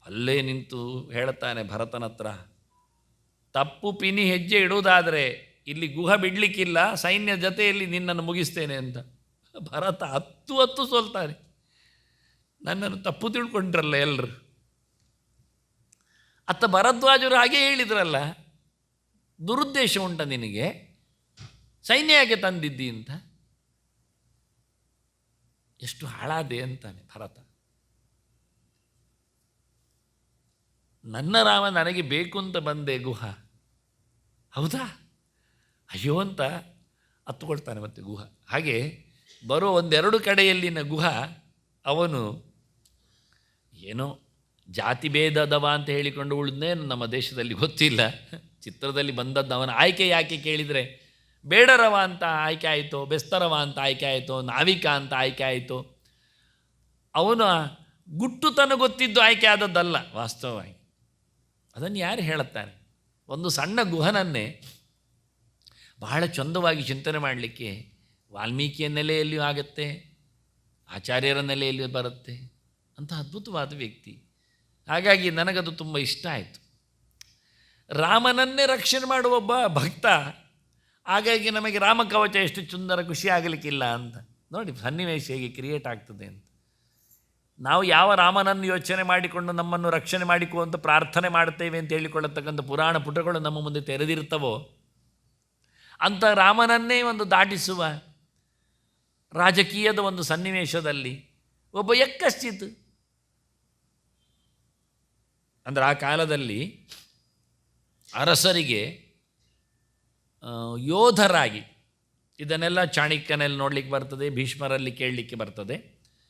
Speaker 1: ಅಲ್ಲೇ ನಿಂತು ಹೇಳ್ತಾನೆ ಭರತನ ಹತ್ರ, ತಪ್ಪು ಪಿನಿ ಹೆಜ್ಜೆ ಇಡುವುದಾದರೆ ಇಲ್ಲಿ ಗುಹ ಬಿಡಲಿಕ್ಕಿಲ್ಲ, ಸೈನ್ಯ ಜೊತೆಯಲ್ಲಿ ನಿನ್ನನ್ನು ಮುಗಿಸ್ತೇನೆ ಅಂತ. ಭರತ ಹತ್ತು ಸೋಲ್ತಾನೆ. ನನ್ನನ್ನು ತಪ್ಪು ತಿಳ್ಕೊಂಡ್ರಲ್ಲ ಎಲ್ಲರೂ. ಅತ್ತ ಭರದ್ವಾಜರು ಹಾಗೆ ಹೇಳಿದ್ರಲ್ಲ, ದುರುದ್ದೇಶ ಉಂಟ ನಿನಗೆ, ಸೈನ್ಯ ಯಾಕೆ ತಂದಿದ್ದಿ ಅಂತ. ಎಷ್ಟು ಹಾಳಾದೆ ಅಂತಾನೆ ಭರತ. ನನ್ನ ರಾಮ ನನಗೆ ಬೇಕು ಅಂತ ಬಂದೆ ಗುಹ, ಹೌದಾ ಅಯ್ಯೋ ಅಂತ ಹತ್ತುಕೊಳ್ತಾನೆ ಮತ್ತೆ ಗುಹ. ಹಾಗೆ ಬರೋ ಒಂದೆರಡು ಕಡೆಯಲ್ಲಿನ ಗುಹ ಅವನು ಏನೋ ಜಾತಿ ಭೇದದವ ಅಂತ ಹೇಳಿಕೊಂಡು ಉಳಿದ್ನೇನು ನಮ್ಮ ದೇಶದಲ್ಲಿ ಗೊತ್ತಿಲ್ಲ. ಚಿತ್ರದಲ್ಲಿ ಬಂದದ್ದು ಅವನ ಆಯ್ಕೆ ಯಾಕೆ ಕೇಳಿದರೆ, ಬೇಡರವ ಅಂತ ಆಯ್ಕೆ ಆಯಿತು, ಬೆಸ್ತರವ ಅಂತ ಆಯ್ಕೆ ಆಯಿತು, ನಾವಿಕ ಅಂತ ಆಯ್ಕೆ ಆಯಿತು. ಅವನ ಗುಟ್ಟುತನ ಗೊತ್ತಿದ್ದು ಆಯ್ಕೆ ಆದದ್ದಲ್ಲ ವಾಸ್ತವವಾಗಿ. ಅದನ್ನು ಯಾರು ಹೇಳುತ್ತಾರೆ? ಒಂದು ಸಣ್ಣ ಗುಹನನ್ನೇ ಬಹಳ ಚಂದವಾಗಿ ಚಿಂತನೆ ಮಾಡಲಿಕ್ಕೆ ವಾಲ್ಮೀಕಿಯ ನೆಲೆಯಲ್ಲಿಯೂ ಆಗುತ್ತೆ, ಆಚಾರ್ಯರ ನೆಲೆಯಲ್ಲಿಯೂ ಬರುತ್ತೆ ಅಂತ ಅದ್ಭುತವಾದ ವ್ಯಕ್ತಿ. ಹಾಗಾಗಿ ನನಗದು ತುಂಬ ಇಷ್ಟ ಆಯಿತು. ರಾಮನನ್ನೇ ರಕ್ಷಣೆ ಮಾಡುವ ಒಬ್ಬ ಭಕ್ತ. ಹಾಗಾಗಿ ನಮಗೆ ರಾಮಕವಚ ಎಷ್ಟು ಸುಂದರ, ಖುಷಿ ಆಗಲಿಕ್ಕಿಲ್ಲ ಅಂತ. ನೋಡಿ ಸನ್ನಿವೇಶ ಹೇಗೆ ಕ್ರಿಯೇಟ್ ಆಗ್ತದೆ ಅಂತ. ನಾವು ಯಾವ ರಾಮನನ್ನು ಯೋಚನೆ ಮಾಡಿಕೊಂಡು ನಮ್ಮನ್ನು ರಕ್ಷಣೆ ಮಾಡಿಕೊ ಅಂತ ಪ್ರಾರ್ಥನೆ ಮಾಡ್ತೇವೆ ಅಂತ ಹೇಳಿಕೊಳ್ಳತಕ್ಕಂಥ ಪುರಾಣ ಪುಟಗಳು ನಮ್ಮ ಮುಂದೆ ತೆರೆದಿರ್ತವೋ ಅಂಥ ರಾಮನನ್ನೇ ಒಂದು ದಾಟಿಸುವ ರಾಜಕೀಯದ ಒಂದು ಸನ್ನಿವೇಶದಲ್ಲಿ ಒಬ್ಬ ಯಕ್ಕಶ್ಚಿತ್. ಅಂದರೆ ಆ ಕಾಲದಲ್ಲಿ ಅರಸರಿಗೆ ಯೋಧರಾಗಿ, ಇದನ್ನೆಲ್ಲ ಚಾಣಕ್ಯನಲ್ಲಿ ನೋಡಲಿಕ್ಕೆ ಬರ್ತದೆ, ಭೀಷ್ಮರಲ್ಲಿ ಕೇಳಲಿಕ್ಕೆ ಬರ್ತದೆ.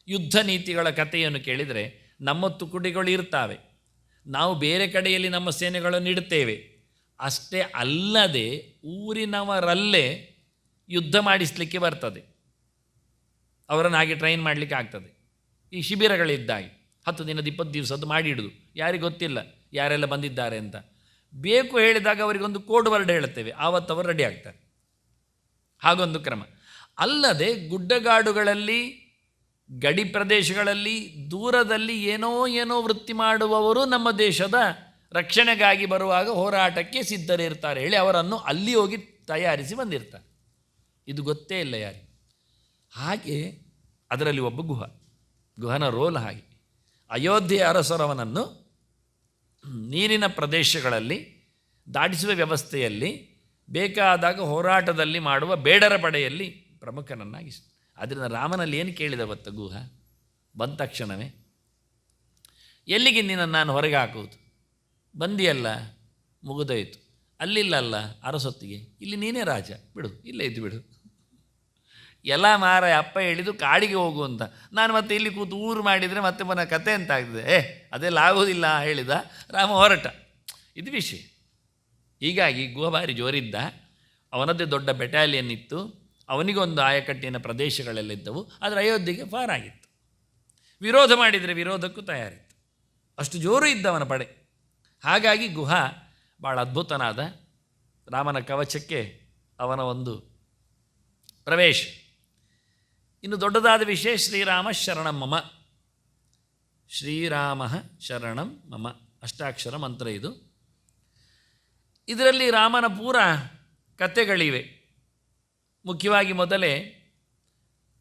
Speaker 1: ಯುದ್ಧ ನೀತಿಗಳ ಕಥೆಯನ್ನು ಕೇಳಿದರೆ ನಮ್ಮ ತುಕುಡಿಗಳು ಇರ್ತಾವೆ, ನಾವು ಬೇರೆ ಕಡೆಯಲ್ಲಿ ನಮ್ಮ ಸೇನೆಗಳನ್ನು ಇಡ್ತೇವೆ. ಅಷ್ಟೇ ಅಲ್ಲದೆ ಊರಿನವರಲ್ಲೇ ಯುದ್ಧ ಮಾಡಿಸಲಿಕ್ಕೆ ಬರ್ತದೆ, ಅವರನ್ನು ಹಾಗೆ ಟ್ರೈನ್ ಮಾಡಲಿಕ್ಕೆ ಆಗ್ತದೆ. ಈ ಶಿಬಿರಗಳಿದ್ದಾಗಿ 10 ದಿನದ 20 ದಿವಸದ್ದು ಮಾಡಿಡುದು, ಯಾರಿಗೆ ಗೊತ್ತಿಲ್ಲ ಯಾರೆಲ್ಲ ಬಂದಿದ್ದಾರೆ ಅಂತ. ಬೇಕು ಹೇಳಿದಾಗ ಅವರಿಗೊಂದು ಕೋಡ್ ವರ್ಡ್ ಹೇಳುತ್ತೇವೆ, ಆವತ್ತು ಅವರು ರೆಡಿ ಆಗ್ತಾರೆ. ಹಾಗೊಂದು ಕ್ರಮ. ಅಲ್ಲದೆ ಗುಡ್ಡಗಾಡುಗಳಲ್ಲಿ, ಗಡಿ ಪ್ರದೇಶಗಳಲ್ಲಿ, ದೂರದಲ್ಲಿ ಏನೋ ವೃತ್ತಿ ಮಾಡುವವರು ನಮ್ಮ ದೇಶದ ರಕ್ಷಣೆಗಾಗಿ ಬರುವಾಗ ಹೋರಾಟಕ್ಕೆ ಸಿದ್ಧರಿರ್ತಾರೆ ಹೇಳಿ ಅವರನ್ನು ಅಲ್ಲಿ ಹೋಗಿ ತಯಾರಿಸಿ ಬಂದಿರ್ತಾರೆ. ಇದು ಗೊತ್ತೇ ಇಲ್ಲ ಯಾರಿಗೆ. ಹಾಗೆ ಅದರಲ್ಲಿ ಒಬ್ಬ ಗುಹನ ರೋಲ್ ಹಾಗೆ. ಅಯೋಧ್ಯೆಯ ಅರಸರವನನ್ನು ನೀರಿನ ಪ್ರದೇಶಗಳಲ್ಲಿ ದಾಟಿಸುವ ವ್ಯವಸ್ಥೆಯಲ್ಲಿ, ಬೇಕಾದಾಗ ಹೋರಾಟದಲ್ಲಿ ಮಾಡುವ ಬೇಡರ ಪಡೆಯಲ್ಲಿ ಪ್ರಮುಖನನ್ನಾಗಿ. ಆದ್ದರಿಂದ ರಾಮನಲ್ಲಿ ಏನು ಕೇಳಿದ ಗೊತ್ತ ಗುಹ ಬಂದ ತಕ್ಷಣವೇ, ಎಲ್ಲಿಗೆ ನಿನ್ನನ್ನು ನಾನು ಹೊರಗೆ ಹಾಕುವುದು, ಬಂದಿಯಲ್ಲ ಮುಗಿದೋಯ್ತು, ಅಲ್ಲಿಲ್ಲಲ್ಲ ಅರಸೊತ್ತಿಗೆ, ಇಲ್ಲಿ ನೀನೇ ರಾಜ, ಬಿಡು ಇಲ್ಲೇ ಇದ್ದು ಬಿಡು, ಎಲ್ಲ ಮಾರ ಅಪ್ಪ ಹೇಳಿದ್ದು ಕಾಡಿಗೆ ಹೋಗು ಅಂತ. ನಾನು ಮತ್ತೆ ಇಲ್ಲಿ ಕೂತು ಊರು ಮಾಡಿದರೆ ಮತ್ತೆ ಮನ ಕತೆ ಅಂತ ಆಗ್ತದೆ. ಅದೆಲ್ಲ ಆಗೋದಿಲ್ಲ ಹೇಳಿದ ರಾಮ, ಹೊರಟ. ಇದು ವಿಷಯ. ಹೀಗಾಗಿ ಗುಹ ಭಾರಿ ಜೋರಿದ್ದ, ಅವನದ್ದೇ ದೊಡ್ಡ ಬೆಟಾಲಿಯನ್ ಇತ್ತು, ಅವನಿಗೊಂದು ಆಯಕಟ್ಟಿನ ಪ್ರದೇಶಗಳೆಲ್ಲ ಇದ್ದವು. ಆದರೆ ಅಯೋಧ್ಯೆಗೆ ಪಾರಾಗಿತ್ತು. ವಿರೋಧ ಮಾಡಿದರೆ ವಿರೋಧಕ್ಕೂ ತಯಾರಿತ್ತು, ಅಷ್ಟು ಜೋರು ಇದ್ದವನ ಪಡೆ. ಹಾಗಾಗಿ ಗುಹ ಭಾಳ ಅದ್ಭುತನಾದ. ರಾಮನ ಕವಚಕ್ಕೆ ಅವನ ಒಂದು ಪ್ರವೇಶ. ಇನ್ನು ದೊಡ್ಡದಾದ ವಿಷಯ ಶ್ರೀರಾಮ ಶರಣಂ ಮಮ. ಶ್ರೀರಾಮ ಶರಣಂ ಮಮ ಅಷ್ಟಾಕ್ಷರ ಮಂತ್ರ ಇದು. ಇದರಲ್ಲಿ ರಾಮನ ಪೂರ ಕಥೆಗಳಿವೆ. ಮುಖ್ಯವಾಗಿ ಮೊದಲೇ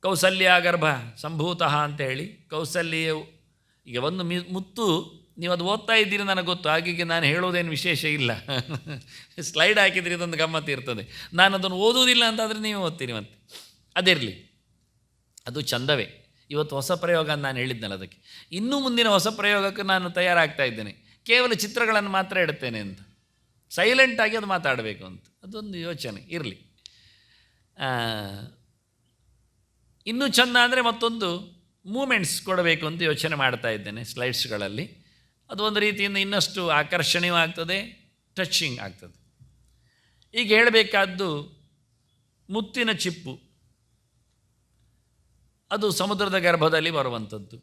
Speaker 1: ಕೌಸಲ್ಯಾಗರ್ಭ ಸಂಭೂತಃ ಅಂತ ಹೇಳಿ, ಕೌಸಲ್ಯವು ಈಗ ಒಂದು ಮುತ್ತು, ನೀವು ಅದು ಓದ್ತಾ ಇದ್ದೀರಿ ನನಗೆ ಗೊತ್ತು, ಹಾಗಾಗಿ ನಾನು ಹೇಳೋದೇನು ವಿಶೇಷ ಇಲ್ಲ. ಸ್ಲೈಡ್ ಹಾಕಿದರೆ ಇದೊಂದು ಗಮ್ಮತ್ತು ಇರ್ತದೆ. ನಾನು ಅದನ್ನು ಓದುವುದಿಲ್ಲ ಅಂತಾದರೆ ನೀವು ಓದ್ತೀರಿ. ಮತ್ತೆ ಅದಿರಲಿ, ಅದು ಚಂದವೇ. ಇವತ್ತು ಹೊಸ ಪ್ರಯೋಗ ಅಂತ ನಾನು ಹೇಳಿದ್ನಲ್ಲ, ಅದಕ್ಕೆ ಇನ್ನೂ ಮುಂದಿನ ಹೊಸ ಪ್ರಯೋಗಕ್ಕೆ ನಾನು ತಯಾರಾಗ್ತಾ ಇದ್ದೇನೆ. ಕೇವಲ ಚಿತ್ರಗಳನ್ನು ಮಾತ್ರ ಇಡ್ತೇನೆ ಅಂತ, ಸೈಲೆಂಟಾಗಿ ಅದು ಮಾತಾಡಬೇಕು ಅಂತ, ಅದೊಂದು ಯೋಚನೆ ಇರಲಿ. ಇನ್ನೂ ಚೆಂದ ಅಂದರೆ ಮತ್ತೊಂದು ಮೂಮೆಂಟ್ಸ್ ಕೊಡಬೇಕು ಅಂತ ಯೋಚನೆ ಮಾಡ್ತಾ ಇದ್ದೇನೆ ಸ್ಲೈಡ್ಸ್ಗಳಲ್ಲಿ. ಅದು ಒಂದು ರೀತಿಯಿಂದ ಇನ್ನಷ್ಟು ಆಕರ್ಷಣೀಯ ಆಗ್ತದೆ, ಟಚಿಂಗ್ ಆಗ್ತದೆ. ಈಗ ಹೇಳಬೇಕಾದ್ದು ಮುತ್ತಿನ ಚಿಪ್ಪು. ಅದು ಸಮುದ್ರದ ಗರ್ಭದಲ್ಲಿ ಬರುವಂಥದ್ದು,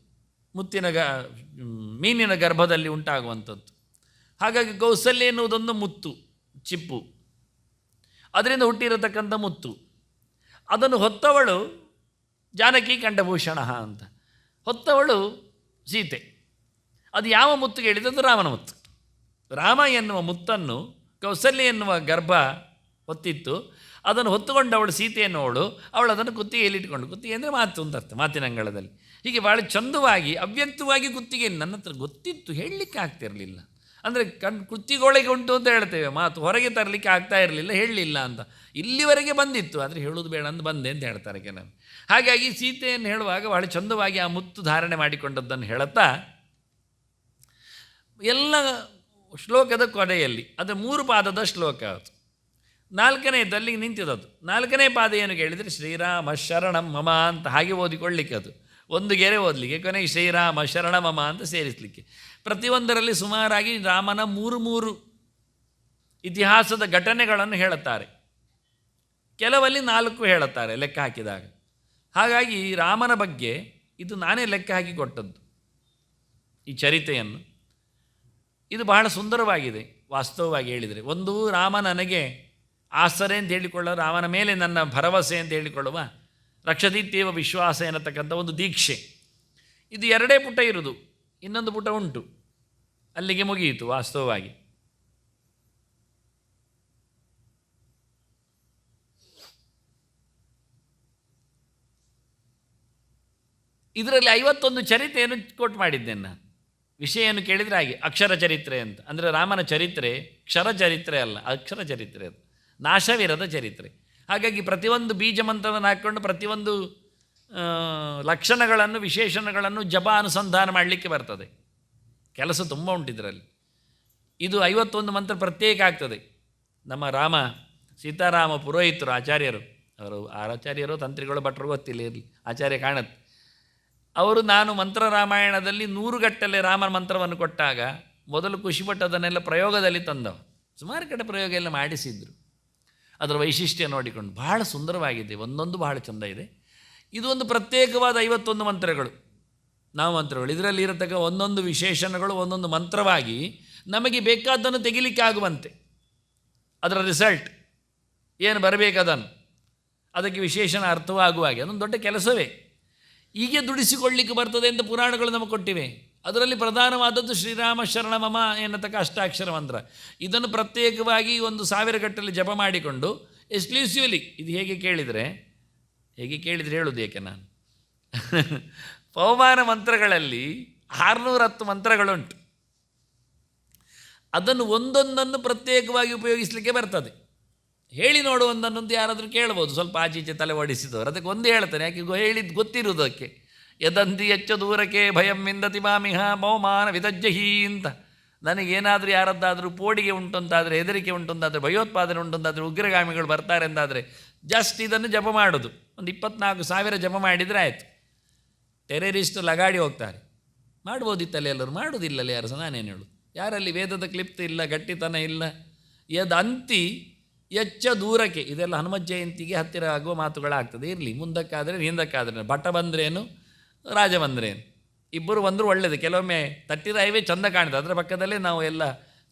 Speaker 1: ಮೀನಿನ ಗರ್ಭದಲ್ಲಿ ಉಂಟಾಗುವಂಥದ್ದು. ಹಾಗಾಗಿ ಕೌಸಲ್ಯ ಎನ್ನುವುದೊಂದು ಮುತ್ತು ಚಿಪ್ಪು, ಅದರಿಂದ ಹುಟ್ಟಿರತಕ್ಕಂಥ ಮುತ್ತು. ಅದನ್ನು ಹೊತ್ತವಳು ಜಾನಕಿ ಕಂಠಭೂಷಣ ಅಂತ, ಹೊತ್ತವಳು ಸೀತೆ. ಅದು ಯಾವ ಮುತ್ತು ಹೇಳಿದ್ದು? ಅದು ರಾಮನ ಮುತ್ತು. ರಾಮ ಎನ್ನುವ ಮುತ್ತನ್ನು ಕೌಸಲ್ಯ ಎನ್ನುವ ಗರ್ಭ ಹೊತ್ತಿತ್ತು. ಅದನ್ನು ಹೊತ್ತುಕೊಂಡವಳು ಸೀತೆ ಎನ್ನುವಳು. ಅವಳು ಅದನ್ನು ಕುತ್ತಿಗೆಯಲ್ಲಿಟ್ಟುಕೊಂಡು, ಕುತ್ತಿಗೆ ಅಂದರೆ ಮಾತು ಅಂತ ಅರ್ಥ, ಮಾತಿನ ಅಂಗಳದಲ್ಲಿ. ಹೀಗೆ ಭಾಳ ಚಂದವಾಗಿ ಅವ್ಯಕ್ತವಾಗಿ ಕುತ್ತಿಗೆ ನನ್ನ ಹತ್ರ ಗೊತ್ತಿತ್ತು, ಹೇಳಲಿಕ್ಕೆ ಆಗ್ತಿರಲಿಲ್ಲ. ಅಂದರೆ ಕುತ್ತಿಗೊಳಗೆ ಉಂಟು ಅಂತ ಹೇಳ್ತೇವೆ, ಮಾತು ಹೊರಗೆ ತರಲಿಕ್ಕೆ ಆಗ್ತಾ ಇರಲಿಲ್ಲ, ಹೇಳಲಿಲ್ಲ ಅಂತ. ಇಲ್ಲಿವರೆಗೆ ಬಂದಿತ್ತು, ಆದರೆ ಹೇಳೋದು ಬೇಡ ಅಂತ ಬಂದೆ ಅಂತ ಹೇಳ್ತಾರೆ ಕೆಲವು. ಹಾಗಾಗಿ ಸೀತೆಯನ್ನು ಹೇಳುವಾಗ ಭಾಳ ಚಂದವಾಗಿ ಆ ಮುತ್ತು ಧಾರಣೆ ಮಾಡಿಕೊಂಡದ್ದನ್ನು ಹೇಳುತ್ತಾ ಎಲ್ಲ ಶ್ಲೋಕದ ಕೊನೆಯಲ್ಲಿ, ಅದು 3 ಪಾದದ ಶ್ಲೋಕ. ಅದು 4ನೇದಲ್ಲಿ ನಿಂತಿದ್ದದು. 4ನೇ ಪಾದ ಏನು ಕೇಳಿದರೆ ಶ್ರೀರಾಮ ಶರಣಂ ಮಮ ಅಂತ ಹಾಗೆ ಓದಿಕೊಳ್ಳಿಕ್ಕೆ, ಅದು ಒಂದು ಗೆರೆ ಓದಲಿಕ್ಕೆ, ಕೊನೆಗೆ ಶ್ರೀರಾಮ ಶರಣ ಮಮ ಅಂತ ಸೇರಿಸಲಿಕ್ಕೆ. ಪ್ರತಿಯೊಂದರಲ್ಲಿ ಸುಮಾರಾಗಿ ರಾಮನ 3 ಇತಿಹಾಸದ ಘಟನೆಗಳನ್ನು ಹೇಳುತ್ತಾರೆ. ಕೆಲವಲ್ಲಿ 4 ಹೇಳುತ್ತಾರೆ ಲೆಕ್ಕ ಹಾಕಿದಾಗ. ಹಾಗಾಗಿ ರಾಮನ ಬಗ್ಗೆ ಇದು ನಾನೇ ಲೆಕ್ಕ ಹಾಕಿ ಕೊಟ್ಟದ್ದು ಈ ಚರಿತೆಯನ್ನು. ಇದು ಬಹಳ ಸುಂದರವಾಗಿದೆ ವಾಸ್ತವವಾಗಿ ಹೇಳಿದರೆ. ಒಂದು, ರಾಮ ನನಗೆ ಆಸರೆ ಅಂತ ಹೇಳಿಕೊಳ್ಳುವ, ರಾಮನ ಮೇಲೆ ನನ್ನ ಭರವಸೆ ಅಂತ ಹೇಳಿಕೊಳ್ಳುವ ರಕ್ಷತೀತ್ಯವ ವಿಶ್ವಾಸ ಎನ್ನತಕ್ಕಂಥ ಒಂದು ದೀಕ್ಷೆ. ಇದು 2 ಪುಟ ಇರುವುದು, ಇನ್ನೊಂದು ಪುಟ ಉಂಟು, ಅಲ್ಲಿಗೆ ಮುಗಿಯಿತು ವಾಸ್ತವವಾಗಿ. ಇದರಲ್ಲಿ 51 ಚರಿತ್ರೆಯನ್ನು ಕೋಟ್ ಮಾಡಿದ್ದೇನೆ ನಾನು. ವಿಷಯವನ್ನು ಕೇಳಿದರೆ ಹಾಗೆ ಅಕ್ಷರ ಚರಿತ್ರೆ ಅಂತ, ಅಂದರೆ ರಾಮನ ಚರಿತ್ರೆ ಕ್ಷರ ಚರಿತ್ರೆ ಅಲ್ಲ, ಅಕ್ಷರ ಚರಿತ್ರೆ, ಅದು ನಾಶವಿರದ ಚರಿತ್ರೆ. ಹಾಗಾಗಿ ಪ್ರತಿಯೊಂದು ಬೀಜ ಮಂತ್ರವನ್ನು ಹಾಕ್ಕೊಂಡು ಪ್ರತಿಯೊಂದು ಲಕ್ಷಣಗಳನ್ನು ವಿಶೇಷಣಗಳನ್ನು ಜಪ ಅನುಸಂಧಾನ ಮಾಡಲಿಕ್ಕೆ ಬರ್ತದೆ. ಕೆಲಸ ತುಂಬ ಉಂಟಿದ್ರಲ್ಲಿ. ಇದು 51 ಮಂತ್ರ ಪ್ರತ್ಯೇಕ ಆಗ್ತದೆ. ನಮ್ಮ ರಾಮ ಸೀತಾರಾಮ ಪುರೋಹಿತರು ಆಚಾರ್ಯರು, ಅವರು ಆಚಾರ್ಯರು ತಂತ್ರಿಗಳು ಭಟ್ರು ಗೊತ್ತಿಲ್ಲ, ಇರಲಿ ಆಚಾರ್ಯ ಕಾಣುತ್ತೆ. ಅವರು ನಾನು ಮಂತ್ರ ರಾಮಾಯಣದಲ್ಲಿ 100 ಗಟ್ಟಲೆ ರಾಮನ ಮಂತ್ರವನ್ನು ಕೊಟ್ಟಾಗ ಮೊದಲು ಖುಷಿಪಟ್ಟು ಅದನ್ನೆಲ್ಲ ಪ್ರಯೋಗದಲ್ಲಿ ತಂದವು. ಸುಮಾರು ಕಡೆ ಪ್ರಯೋಗ ಎಲ್ಲ ಮಾಡಿಸಿದ್ರು. ಅದರ ವೈಶಿಷ್ಟ್ಯ ನೋಡಿಕೊಂಡು ಬಹಳ ಸುಂದರವಾಗಿದೆ, ಒಂದೊಂದು ಬಹಳ ಚೆಂದ ಇದೆ. ಇದು ಒಂದು ಪ್ರತ್ಯೇಕವಾದ 51 ಮಂತ್ರಗಳು, ನಾಮಮಂತ್ರಗಳು. ಇದರಲ್ಲಿ ಇರತಕ್ಕ ಒಂದೊಂದು ವಿಶೇಷಣಗಳು ಒಂದೊಂದು ಮಂತ್ರವಾಗಿ ನಮಗೆ ಬೇಕಾದ್ದನ್ನು ತೆಗಿಲಿಕ್ಕೆ ಆಗುವಂತೆ, ಅದರ ರಿಸಲ್ಟ್ ಏನು ಬರಬೇಕದನ್ನು ಅದಕ್ಕೆ ವಿಶೇಷಣ ಅರ್ಥವಾಗುವ ಹಾಗೆ ಅದೊಂದು ದೊಡ್ಡ ಕೆಲಸವೇ. ಹೀಗೆ ದುಡಿಸಿಕೊಳ್ಳಿಕ್ಕೆ ಬರ್ತದೆ ಅಂತ ಪುರಾಣಗಳು ನಮಗೆ ಕೊಟ್ಟಿವೆ. ಅದರಲ್ಲಿ ಪ್ರಧಾನವಾದದ್ದು ಶ್ರೀರಾಮ ಶರಣ ಮಮ ಎನ್ನತಕ್ಕ ಅಷ್ಟಾಕ್ಷರ ಮಂತ್ರ. ಇದನ್ನು ಪ್ರತ್ಯೇಕವಾಗಿ 1000 ಗಟ್ಟಲೆ ಜಪ ಮಾಡಿಕೊಂಡು ಎಕ್ಸ್ಕ್ಲೂಸಿವ್ಲಿ, ಇದು ಹೇಗೆ ಕೇಳಿದರೆ ಹೇಳೋದು ಏಕೆ ನಾನು ಪವಮಾನ ಮಂತ್ರಗಳಲ್ಲಿ 610 ಮಂತ್ರಗಳುಂಟು. ಅದನ್ನು ಒಂದೊಂದನ್ನು ಪ್ರತ್ಯೇಕವಾಗಿ ಉಪಯೋಗಿಸಲಿಕ್ಕೆ ಬರ್ತದೆ. ಹೇಳಿ ನೋಡು ಒಂದನ್ನೊಂದು ಯಾರಾದರೂ ಕೇಳ್ಬೋದು, ಸ್ವಲ್ಪ ಆಚೀಚೆ ತಲೆ ಓಡಿಸಿದವರು. ಅದಕ್ಕೆ ಒಂದು ಹೇಳ್ತಾನೆ, ಯಾಕೆ ಹೇಳಿದ್ದು ಗೊತ್ತಿರುವುದಕ್ಕೆ. ಯದಂತಿ ಹೆಚ್ಚು ದೂರಕ್ಕೆ ಭಯಂ ವಿಂದತಿ ಮಾಮಿಹ ಪವಮಾನ ವಿದಜ್ಜಹಿ ಅಂತ. ನನಗೇನಾದರೂ ಯಾರದ್ದಾದರೂ ಪೋಡಿಗೆ ಉಂಟಂತಾದರೆ, ಹೆದರಿಕೆ ಉಂಟಂತಾದರೆ, ಭಯೋತ್ಪಾದನೆ ಉಂಟಂತಾದರೆ, ಉಗ್ರಗಾಮಿಗಳು ಬರ್ತಾರೆ ಅಂತಾದರೆ ಜಸ್ಟ್ ಇದನ್ನು ಜಪ ಮಾಡೋದು. ಒಂದು 24,000 ಜಮಾ ಮಾಡಿದರೆ ಆಯಿತು. ಟೆರರಿಸ್ಟ್ ಲಗಾಡಿ ಹೋಗ್ತಾರೆ. ಮಾಡ್ಬೋದಿತ್ತಲ್ಲ ಎಲ್ಲರೂ, ಮಾಡೋದಿಲ್ಲಲ್ಲ ಯಾರು ಸಹ. ನಾನೇನು ಹೇಳೋದು, ಯಾರಲ್ಲಿ ವೇದದ ಕ್ಲಿಪ್ತ ಇಲ್ಲ, ಗಟ್ಟಿತನ ಇಲ್ಲ. ಯದಂತಿ ಎಚ್ಚ ದೂರಕ್ಕೆ, ಇದೆಲ್ಲ ಹನುಮತ್ ಜಯಂತಿಗೆ ಹತ್ತಿರ ಆಗುವ ಮಾತುಗಳಾಗ್ತದೆ. ಇರಲಿ, ಮುಂದಕ್ಕಾದರೆ ಹಿಂದಕ್ಕಾದರೆ, ಭಟ ಬಂದ್ರೇನು ರಾಜ ಬಂದ್ರೇನು, ಇಬ್ಬರು ಬಂದರೂ ಒಳ್ಳೆಯದು. ಕೆಲವೊಮ್ಮೆ ತಟ್ಟಿದ ಹೈವೇ ಚಂದ ಕಾಣ್ತದೆ, ಅದರ ಪಕ್ಕದಲ್ಲೇ ನಾವು ಎಲ್ಲ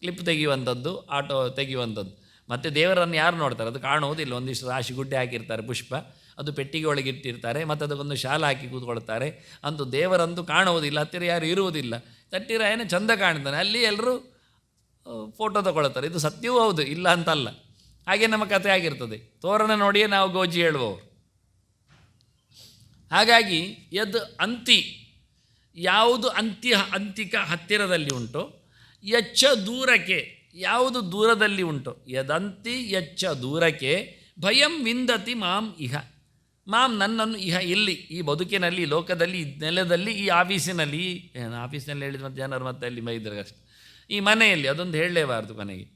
Speaker 1: ಕ್ಲಿಪ್ ತೆಗೆಯುವಂಥದ್ದು, ಆಟೋ ತೆಗೆಯುವಂಥದ್ದು. ಮತ್ತು ದೇವರನ್ನು ಯಾರು ನೋಡ್ತಾರೆ, ಅದು ಕಾಣುವುದಿಲ್ಲ. ಒಂದಿಷ್ಟು ರಾಶಿ ಗುಡ್ಡೆ ಹಾಕಿರ್ತಾರೆ ಪುಷ್ಪ, ಅದು ಪೆಟ್ಟಿಗೆ ಒಳಗಿಟ್ಟಿರ್ತಾರೆ, ಮತ್ತು ಅದಕ್ಕೊಂದು ಶಾಲ ಹಾಕಿ ಕೂತ್ಕೊಳ್ತಾರೆ. ಅಂತೂ ದೇವರಂತೂ ಕಾಣುವುದಿಲ್ಲ, ಹತ್ತಿರ ಯಾರು ಇರುವುದಿಲ್ಲ. ತಟ್ಟಿರಾಯನೇ ಚಂದ ಕಾಣ್ತಾನೆ, ಅಲ್ಲಿ ಎಲ್ಲರೂ ಫೋಟೋ ತಗೊಳ್ತಾರೆ. ಇದು ಸತ್ಯವೂ ಹೌದು, ಇಲ್ಲ ಅಂತಲ್ಲ. ಹಾಗೆ ನಮ್ಮ ಕಥೆ ಆಗಿರ್ತದೆ, ತೋರಣ ನೋಡಿಯೇ ನಾವು ಗೋಜಿ ಹೇಳುವವರು. ಹಾಗಾಗಿ ಯದ್ ಅಂತಿ, ಯಾವುದು ಅಂತಿಕ ಹತ್ತಿರದಲ್ಲಿ ಉಂಟೋ, ಯಚ್ಚ ದೂರಕ್ಕೆ, ಯಾವುದು ದೂರದಲ್ಲಿ ಉಂಟೋ, ಯದಂತಿ ಯಚ್ಚ ದೂರಕ್ಕೆ, ಭಯಂ ವಿಂದತಿ ಮಾಂ ಇಹ, ಮಾಂ ನನ್ನನ್ನು, ಇಹ ಇಲ್ಲಿ ಈ ಬದುಕಿನಲ್ಲಿ, ಲೋಕದಲ್ಲಿ, ನೆಲದಲ್ಲಿ, ಈ ಆಫೀಸಿನಲ್ಲಿ ಹೇಳಿದ ಮತ್ತು ಜನರು ಮತ್ತೆ ಅಲ್ಲಿ ಮೈದ್ರಗಷ್ಟು, ಈ ಮನೆಯಲ್ಲಿ, ಅದೊಂದು ಹೇಳಲೇಬಾರ್ದು ಕೊನೆಗೆ,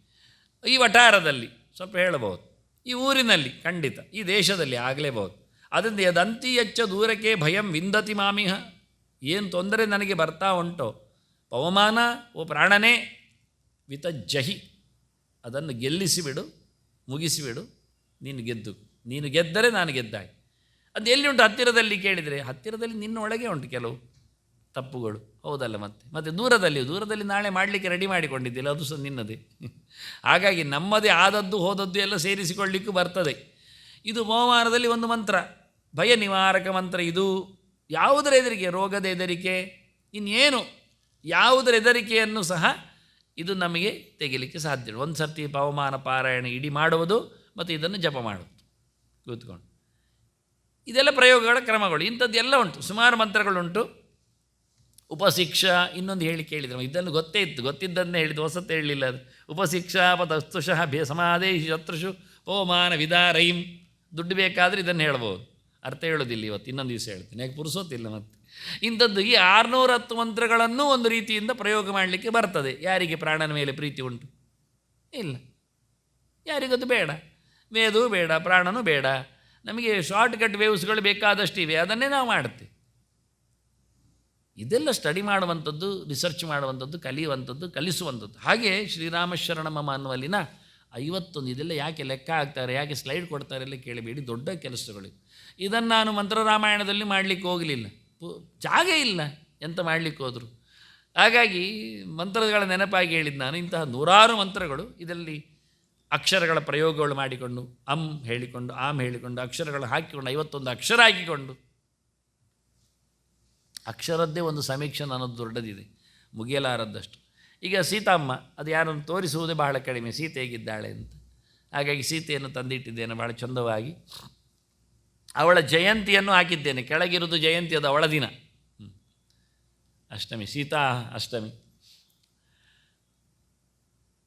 Speaker 1: ಈ ವಠಾರದಲ್ಲಿ ಸ್ವಲ್ಪ ಹೇಳಬಹುದು, ಈ ಊರಿನಲ್ಲಿ ಖಂಡಿತ, ಈ ದೇಶದಲ್ಲಿ ಆಗಲೇಬಹುದು. ಅದರಿಂದ ಯದಂತಿ ಯಚ್ಚ ದೂರಕ್ಕೆ ಭಯಂ ವಿಂದತಿ ಮಾಮಿಹ, ಏನು ತೊಂದರೆ ನನಗೆ ಬರ್ತಾ ಉಂಟೋ, ಪವಮಾನ, ಓ ಪ್ರಾಣನೇ, ವಿತಜ್ಜಹಿ, ಅದನ್ನು ಗೆಲ್ಲಿಸಿಬಿಡು, ಮುಗಿಸಿಬಿಡು. ನೀನು ಗೆದ್ದರೆ ನಾನು ಗೆದ್ದಾಗಿ. ಅದು ಎಲ್ಲಿ ಉಂಟು ಹತ್ತಿರದಲ್ಲಿ ಕೇಳಿದರೆ, ಹತ್ತಿರದಲ್ಲಿ ನಿನ್ನೊಳಗೆ ಉಂಟು ಕೆಲವು ತಪ್ಪುಗಳು, ಹೌದಲ್ಲ. ಮತ್ತು ದೂರದಲ್ಲಿ ನಾಳೆ ಮಾಡಲಿಕ್ಕೆ ರೆಡಿ ಮಾಡಿಕೊಂಡಿದ್ದಿಲ್ಲ, ಅದು ಸಹ ನಿನ್ನದೇ. ಹಾಗಾಗಿ ನಮ್ಮದೇ ಆದದ್ದು ಹೋದದ್ದು ಎಲ್ಲ ಸೇರಿಸಿಕೊಳ್ಳಿಕ್ಕೂ ಬರ್ತದೆ. ಇದು ಮೋಮಾನದಲ್ಲಿ ಒಂದು ಮಂತ್ರ, ಭಯ ನಿವಾರಕ ಮಂತ್ರ. ಇದು ಯಾವುದರ ಹೆದರಿಕೆ, ರೋಗದ ಹೆದರಿಕೆ, ಇನ್ನೇನು ಯಾವುದರ ಹೆದರಿಕೆಯನ್ನು ಸಹ ಇದು ನಮಗೆ ತೆಗಿಲಿಕ್ಕೆ ಸಾಧ್ಯ. ಒಂದು ಸರ್ತಿ ಪವಮಾನ ಪಾರಾಯಣ ಇಡೀ ಮಾಡುವುದು ಮತ್ತು ಇದನ್ನು ಜಪ ಮಾಡುವುದು ಕೂತ್ಕೊಂಡು, ಇದೆಲ್ಲ ಪ್ರಯೋಗಗಳ ಕ್ರಮಗಳು. ಇಂಥದ್ದೆಲ್ಲ ಉಂಟು, ಸುಮಾರು ಮಂತ್ರಗಳುಂಟು. ಉಪಶಿಕ್ಷಾ, ಇನ್ನೊಂದು ಹೇಳಿ ಕೇಳಿದ್ರು, ಇದನ್ನು ಗೊತ್ತೇ ಇತ್ತು, ಗೊತ್ತಿದ್ದನ್ನೇ ಹೇಳಿದ್ದು, ಹೊಸತ್ತು ಹೇಳಲಿಲ್ಲ. ಅದು ಉಪಶಿಕ್ಷಾ ಪದಸ್ತುಷಃ ಸಮಾದೇಶಿ ಶತ್ರುಷು ಪವಮಾನ ವಿದಾರೈಂ. ದುಡ್ಡು ಬೇಕಾದರೆ ಇದನ್ನು ಹೇಳ್ಬೋದು, ಅರ್ಥ ಹೇಳೋದಿಲ್ಲ ಇವತ್ತು, ಇನ್ನೊಂದು ದಿವಸ ಹೇಳ್ತೀನಿ, ಯಾಕೆ ಪುರುಸೋತಿಲ್ಲ. ಮತ್ತು ಇಂಥದ್ದು ಈ 610 ಮಂತ್ರಗಳನ್ನು ಒಂದು ರೀತಿಯಿಂದ ಪ್ರಯೋಗ ಮಾಡಲಿಕ್ಕೆ ಬರ್ತದೆ. ಯಾರಿಗೆ ಪ್ರಾಣನ ಮೇಲೆ ಪ್ರೀತಿ ಉಂಟು? ಇಲ್ಲ, ಯಾರಿಗದು ಬೇಡ. ವೇದವೂ ಬೇಡ, ಪ್ರಾಣನೂ ಬೇಡ. ನಮಗೆ ಶಾರ್ಟ್ಕಟ್ ವೇವ್ಸ್ಗಳು ಬೇಕಾದಷ್ಟಿವೆ, ಅದನ್ನೇ ನಾವು ಮಾಡುತ್ತೇವೆ. ಇದೆಲ್ಲ ಸ್ಟಡಿ ಮಾಡುವಂಥದ್ದು, ರಿಸರ್ಚ್ ಮಾಡುವಂಥದ್ದು, ಕಲಿಯುವಂಥದ್ದು, ಕಲಿಸುವಂಥದ್ದು. ಹಾಗೆ ಶ್ರೀರಾಮಶರಣ ಮಮ ಅನ್ನುವಲ್ಲಿನ 51 ಇದೆಲ್ಲ ಯಾಕೆ ಲೆಕ್ಕ ಹಾಕ್ತಾರೆ, ಯಾಕೆ ಸ್ಲೈಡ್ ಕೊಡ್ತಾರೆ ಎಲ್ಲ ಕೇಳಬೇಡಿ, ದೊಡ್ಡ ಕೆಲಸಗಳು. ಇದನ್ನು ನಾನು ಮಂತ್ರರಾಮಾಯಣದಲ್ಲಿ ಮಾಡಲಿಕ್ಕೆ ಹೋಗಲಿಲ್ಲ, ಜಾಗ ಇಲ್ಲ ಎಂತ ಮಾಡಲಿಕ್ಕೆ ಹೋದರು. ಹಾಗಾಗಿ ಮಂತ್ರಗಳ ನೆನಪಾಗಿ ಹೇಳಿದ್ದು ನಾನು. ಇಂತಹ ನೂರಾರು ಮಂತ್ರಗಳು ಇದರಲ್ಲಿ ಅಕ್ಷರಗಳ ಪ್ರಯೋಗಗಳು ಮಾಡಿಕೊಂಡು, ಅಂ ಹೇಳಿಕೊಂಡು, ಆಮ್ ಹೇಳಿಕೊಂಡು, ಅಕ್ಷರಗಳು ಹಾಕಿಕೊಂಡು, 51 ಅಕ್ಷರ ಹಾಕಿಕೊಂಡು, ಅಕ್ಷರದ್ದೇ ಒಂದು ಸಮೀಕ್ಷೆ ಅನ್ನೋದು ದೊಡ್ಡದಿದೆ, ಮುಗಿಯಲಾರದ್ದಷ್ಟು. ಈಗ ಸೀತಮ್ಮ, ಅದು ಯಾರನ್ನು ತೋರಿಸುವುದೇ ಬಹಳ ಕಡಿಮೆ, ಸೀತೆ ಹೇಗಿದ್ದಾಳೆ ಅಂತ. ಹಾಗಾಗಿ ಸೀತೆಯನ್ನು ತಂದಿಟ್ಟಿದ್ದೇನೆ ಭಾಳ ಚಂದವಾಗಿ. ಅವಳ ಜಯಂತಿಯನ್ನು ಹಾಕಿದ್ದೇನೆ, ಕೆಳಗಿರುವುದು ಜಯಂತಿ, ಅದು ಅವಳ ದಿನ, ಅಷ್ಟಮಿ, ಸೀತಾ ಅಷ್ಟಮಿ.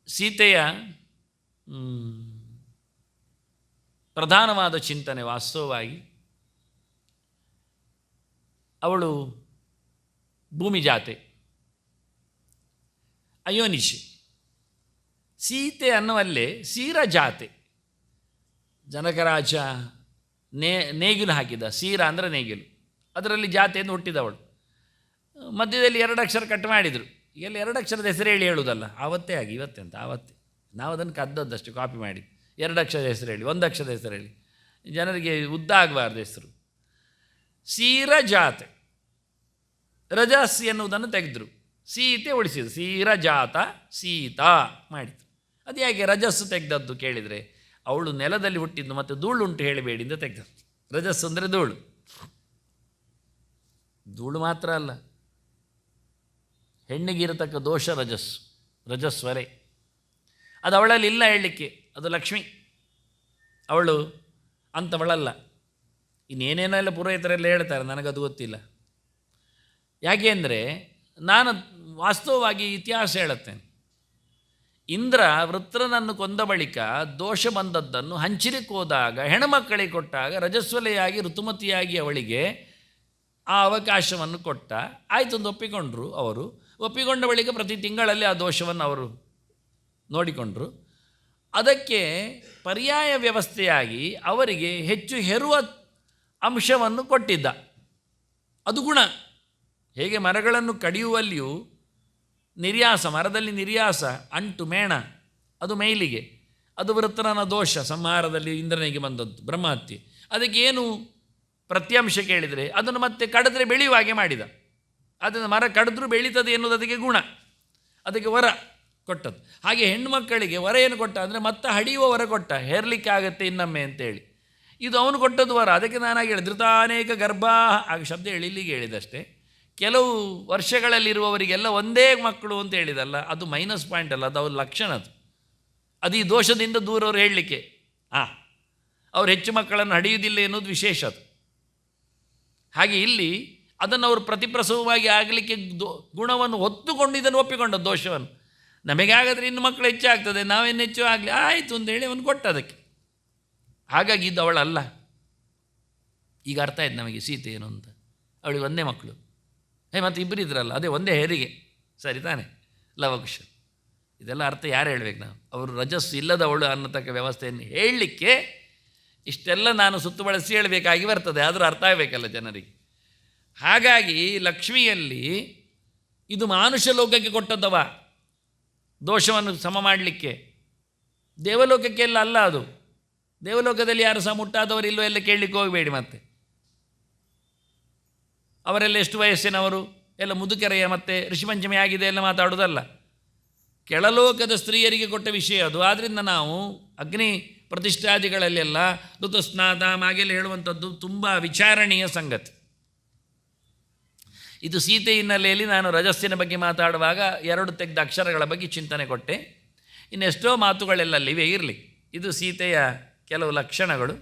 Speaker 1: ಸೀತೆಯ ಪ್ರಧಾನವಾದ ಚಿಂತನೆ ವಾಸ್ತವವಾಗಿ ಅವಳು ಭೂಮಿ ಜಾತೆ, ಅಯೋನಿಶಿ. ಸೀತೆ ಅನ್ನುವಲ್ಲೇ ಸೀರ ಜಾತೆ. ಜನಕರಾಜ ನೇಗಿಲು ಹಾಕಿದ, ಸೀರ ಅಂದರೆ ನೇಗಿಲು, ಅದರಲ್ಲಿ ಜಾತೆಯನ್ನು ಹುಟ್ಟಿದವಳು. ಮಧ್ಯದಲ್ಲಿ 2 ಅಕ್ಷರ ಕಟ್ ಮಾಡಿದರು. ಈಗೆಲ್ಲ 2 ಅಕ್ಷರದ ಹೆಸರು ಹೇಳಿ ಹೇಳುವುದಲ್ಲ, ಆವತ್ತೇ ಆಗಿ ಇವತ್ತೇ ಅಂತ, ಆವತ್ತೇ ನಾವು ಅದನ್ನು ಕದ್ದದ್ದಷ್ಟು ಕಾಪಿ ಮಾಡಿ. 2 ಅಕ್ಷರದ ಹೆಸರು ಹೇಳಿ, 1 ಅಕ್ಷರದ ಹೆಸರು ಹೇಳಿ, ಜನರಿಗೆ ಉದ್ದ ಆಗಬಾರ್ದು ಹೆಸರು. ಸೀರ ಜಾತೆ, ರಜಸ್ ಎನ್ನುವುದನ್ನು ತೆಗೆದರು, ಸೀತೆ ಉಳಿಸಿದರು. ಸೀರ ಜಾತ ಸೀತಾ ಮಾಡಿದರು. ಅದು ಯಾಕೆ ರಜಸ್ಸು ತೆಗೆದದ್ದು ಕೇಳಿದರೆ, ಅವಳು ನೆಲದಲ್ಲಿ ಹುಟ್ಟಿದ್ದು ಮತ್ತು ಧೂಳುಂಟು ಹೇಳಬೇಡಿ ಅಂತ ತೆಗೆದದ್ದು. ರಜಸ್ಸು ಅಂದರೆ ಧೂಳು, ಧೂಳು ಮಾತ್ರ ಅಲ್ಲ, ಹೆಣ್ಣಿಗಿರತಕ್ಕ ದೋಷ ರಜಸ್ಸು, ರಜಸ್ವರೆ. ಅದು ಅವಳಲ್ಲಿ ಇಲ್ಲ ಹೇಳಲಿಕ್ಕೆ, ಅದು ಲಕ್ಷ್ಮಿ, ಅವಳು ಅಂಥವಳಲ್ಲ. ಇನ್ನೇನೇನೆಲ್ಲ ಪುರೋಹಿತರೆಲ್ಲ ಹೇಳ್ತಾರೆ, ನನಗದು ಗೊತ್ತಿಲ್ಲ. ಯಾಕೆ ಅಂದರೆ ನಾನು ವಾಸ್ತವವಾಗಿ ಇತಿಹಾಸ ಹೇಳುತ್ತೇನೆ. ಇಂದ್ರ ವೃತ್ರನನ್ನು ಕೊಂದ ಬಳಿಕ ದೋಷ ಬಂದದ್ದನ್ನು ಹಂಚಿಲಿಕ್ಕೆ ಹೋದಾಗ, ಹೆಣ್ಣುಮಕ್ಕಳಿಗೆ ಕೊಟ್ಟಾಗ, ರಜಸ್ವಲೆಯಾಗಿ ಋತುಮತಿಯಾಗಿ ಅವಳಿಗೆ ಆ ಅವಕಾಶವನ್ನು ಕೊಟ್ಟ. ಆಯಿತು ಒಂದು ಒಪ್ಪಿಕೊಂಡ್ರು. ಅವರು ಒಪ್ಪಿಕೊಂಡ ಬಳಿಕ ಪ್ರತಿ ತಿಂಗಳಲ್ಲಿ ಆ ದೋಷವನ್ನು ಅವರು ನೋಡಿಕೊಂಡರು. ಅದಕ್ಕೆ ಪರ್ಯಾಯ ವ್ಯವಸ್ಥೆಯಾಗಿ ಅವರಿಗೆ ಹೆಚ್ಚು ಹೆರುವ ಅಂಶವನ್ನು ಕೊಟ್ಟಿದ್ದ. ಅದು ಗುಣ. ಹೇಗೆ ಮರಗಳನ್ನು ಕಡಿಯುವಲ್ಲಿಯೂ ನಿರ್ಯಾಸ, ಮರದಲ್ಲಿ ನಿರ್ಯಾಸ, ಅಂಟು, ಮೇಣ, ಅದು ಮೇಲಿಗೆ, ಅದು ವೃತ್ರನ ದೋಷ, ಸಂಹಾರದಲ್ಲಿ ಇಂದ್ರನಿಗೆ ಬಂದದ್ದು ಬ್ರಹ್ಮಹತ್ಯೆ. ಅದಕ್ಕೆ ಏನು ಪ್ರತ್ಯಂಶ ಕೇಳಿದರೆ ಅದನ್ನು ಮತ್ತೆ ಕಡಿದ್ರೆ ಬೆಳೆಯುವ ಹಾಗೆ ಮಾಡಿದ. ಅದನ್ನು ಮರ ಕಡಿದ್ರೂ ಬೆಳೀತದೆ ಎನ್ನುವುದು ಅದಕ್ಕೆ ಗುಣ, ಅದಕ್ಕೆ ವರ ಕೊಟ್ಟದ್ದು. ಹಾಗೆ ಹೆಣ್ಣುಮಕ್ಕಳಿಗೆ ವರ ಏನು ಕೊಟ್ಟ ಅಂದರೆ ಮತ್ತೆ ಹಡಿಯುವ ವರ ಕೊಟ್ಟ, ಹೇರಲಿಕ್ಕೆ ಆಗುತ್ತೆ ಇನ್ನೊಮ್ಮೆ ಅಂತೇಳಿ. ಇದು ಅವನು ಕೊಟ್ಟದ್ದು ವರ. ಅದಕ್ಕೆ ನಾನಾಗಿ ಹೇಳಿ ಧೃತಾನೇಕ ಗರ್ಭ ಆಗ ಶಬ್ದ ಇಲ್ಲಿಗೆ ಹೇಳಿದಷ್ಟೇ. ಕೆಲವು ವರ್ಷಗಳಲ್ಲಿರುವವರಿಗೆಲ್ಲ ಒಂದೇ ಮಕ್ಕಳು ಅಂತ ಹೇಳಿದಲ್ಲ, ಅದು ಮೈನಸ್ ಪಾಯಿಂಟ್ ಅಲ್ಲ, ಅದು ಅವ್ರ ಲಕ್ಷಣ. ಅದು ಈ ದೋಷದಿಂದ ದೂರವರು ಹೇಳಲಿಕ್ಕೆ ಅವ್ರು ಹೆಚ್ಚು ಮಕ್ಕಳನ್ನು ಹಡಿಯುವುದಿಲ್ಲ ಎನ್ನುವುದು ವಿಶೇಷ. ಅದು ಹಾಗೆ ಇಲ್ಲಿ ಅದನ್ನು ಅವರು ಪ್ರತಿಪ್ರಸವವಾಗಿ ಆಗಲಿಕ್ಕೆ ಗುಣವನ್ನು ಹೊತ್ತುಕೊಂಡು ಇದನ್ನು ಒಪ್ಪಿಕೊಂಡದ್ದು ದೋಷವನ್ನು. ನಮಗಾಗಾದರೆ ಇನ್ನು ಮಕ್ಕಳು ಹೆಚ್ಚಾಗ್ತದೆ, ನಾವೇನು ಹೆಚ್ಚು ಆಗಲಿ ಆಯಿತು ಅಂತೇಳಿ ಅವನು ಕೊಟ್ಟ ಅದಕ್ಕೆ. ಹಾಗಾಗಿ ಇದು ಅವಳಲ್ಲ. ಈಗ ಅರ್ಥ ಆಯ್ತು ನಮಗೆ ಸೀತೆ ಏನು ಅಂತ. ಅವಳಿಗೆ ಒಂದೇ ಮಕ್ಕಳು, ಮತ್ತು ಇಬ್ಬರು ಇದ್ರಲ್ಲ, ಅದೇ ಒಂದೇ ಹೆರಿಗೆ, ಸರಿ ತಾನೆ, ಲವಕುಶ. ಇದೆಲ್ಲ ಅರ್ಥ ಯಾರು ಹೇಳಬೇಕು ನಾವು? ಅವರು ರಜಸ್ಸು ಇಲ್ಲದವಳು ಅನ್ನತಕ್ಕ ವ್ಯವಸ್ಥೆಯನ್ನು ಹೇಳಲಿಕ್ಕೆ ಇಷ್ಟೆಲ್ಲ ನಾನು ಸುತ್ತು ಬಳಸಿ ಹೇಳಬೇಕಾಗಿ ಬರ್ತದೆ. ಆದರೂ ಅರ್ಥ ಆಗಬೇಕಲ್ಲ ಜನರಿಗೆ. ಹಾಗಾಗಿ ಲಕ್ಷ್ಮಿಯಲ್ಲಿ ಇದು ಮಾನುಷ ಲೋಕಕ್ಕೆ ಕೊಟ್ಟದ್ದವ, ದೋಷವನ್ನು ಸಮ ಮಾಡಲಿಕ್ಕೆ. ದೇವಲೋಕಕ್ಕೆಲ್ಲ ಅಲ್ಲ ಅದು. ದೇವಲೋಕದಲ್ಲಿ ಯಾರು ಸಹ ಮುಟ್ಟಾದವರಿಲ್ಲೋ ಎಲ್ಲ ಕೇಳಲಿಕ್ಕೆ ಹೋಗಬೇಡಿ. ಮತ್ತೆ ಅವರೆಲ್ಲ ಎಷ್ಟು ವಯಸ್ಸಿನವರು, ಎಲ್ಲ ಮುದುಕರೆಯ, ಮತ್ತು ಋಷಿಪಂಚಮಿ ಆಗಿದೆ ಎಲ್ಲ ಮಾತಾಡೋದಲ್ಲ. ಕೆಳಲೋಕದ ಸ್ತ್ರೀಯರಿಗೆ ಕೊಟ್ಟ ವಿಷಯ ಅದು. ಆದ್ದರಿಂದ ನಾವು ಅಗ್ನಿ ಪ್ರತಿಷ್ಠಾದಿಗಳಲ್ಲೆಲ್ಲ ಋತುಸ್ನಾತ ಹಾಗೆಲ್ಲ ಹೇಳುವಂಥದ್ದು ತುಂಬ ವಿಚಾರಣೀಯ ಸಂಗತಿ. ಇದು ಸೀತೆ ಹಿನ್ನೆಲೆಯಲ್ಲಿ ನಾನು ರಜಸ್ಸಿನ ಬಗ್ಗೆ ಮಾತಾಡುವಾಗ 2 ತೆಗೆದ ಅಕ್ಷರಗಳ ಬಗ್ಗೆ ಚಿಂತನೆ ಕೊಟ್ಟೆ. ಇನ್ನೆಷ್ಟೋ ಮಾತುಗಳೆಲ್ಲ ಅಲ್ಲಿವೆ ಇರಲಿ. ಇದು ಸೀತೆಯ ಕೆಲವು ಲಕ್ಷಣಗಳು.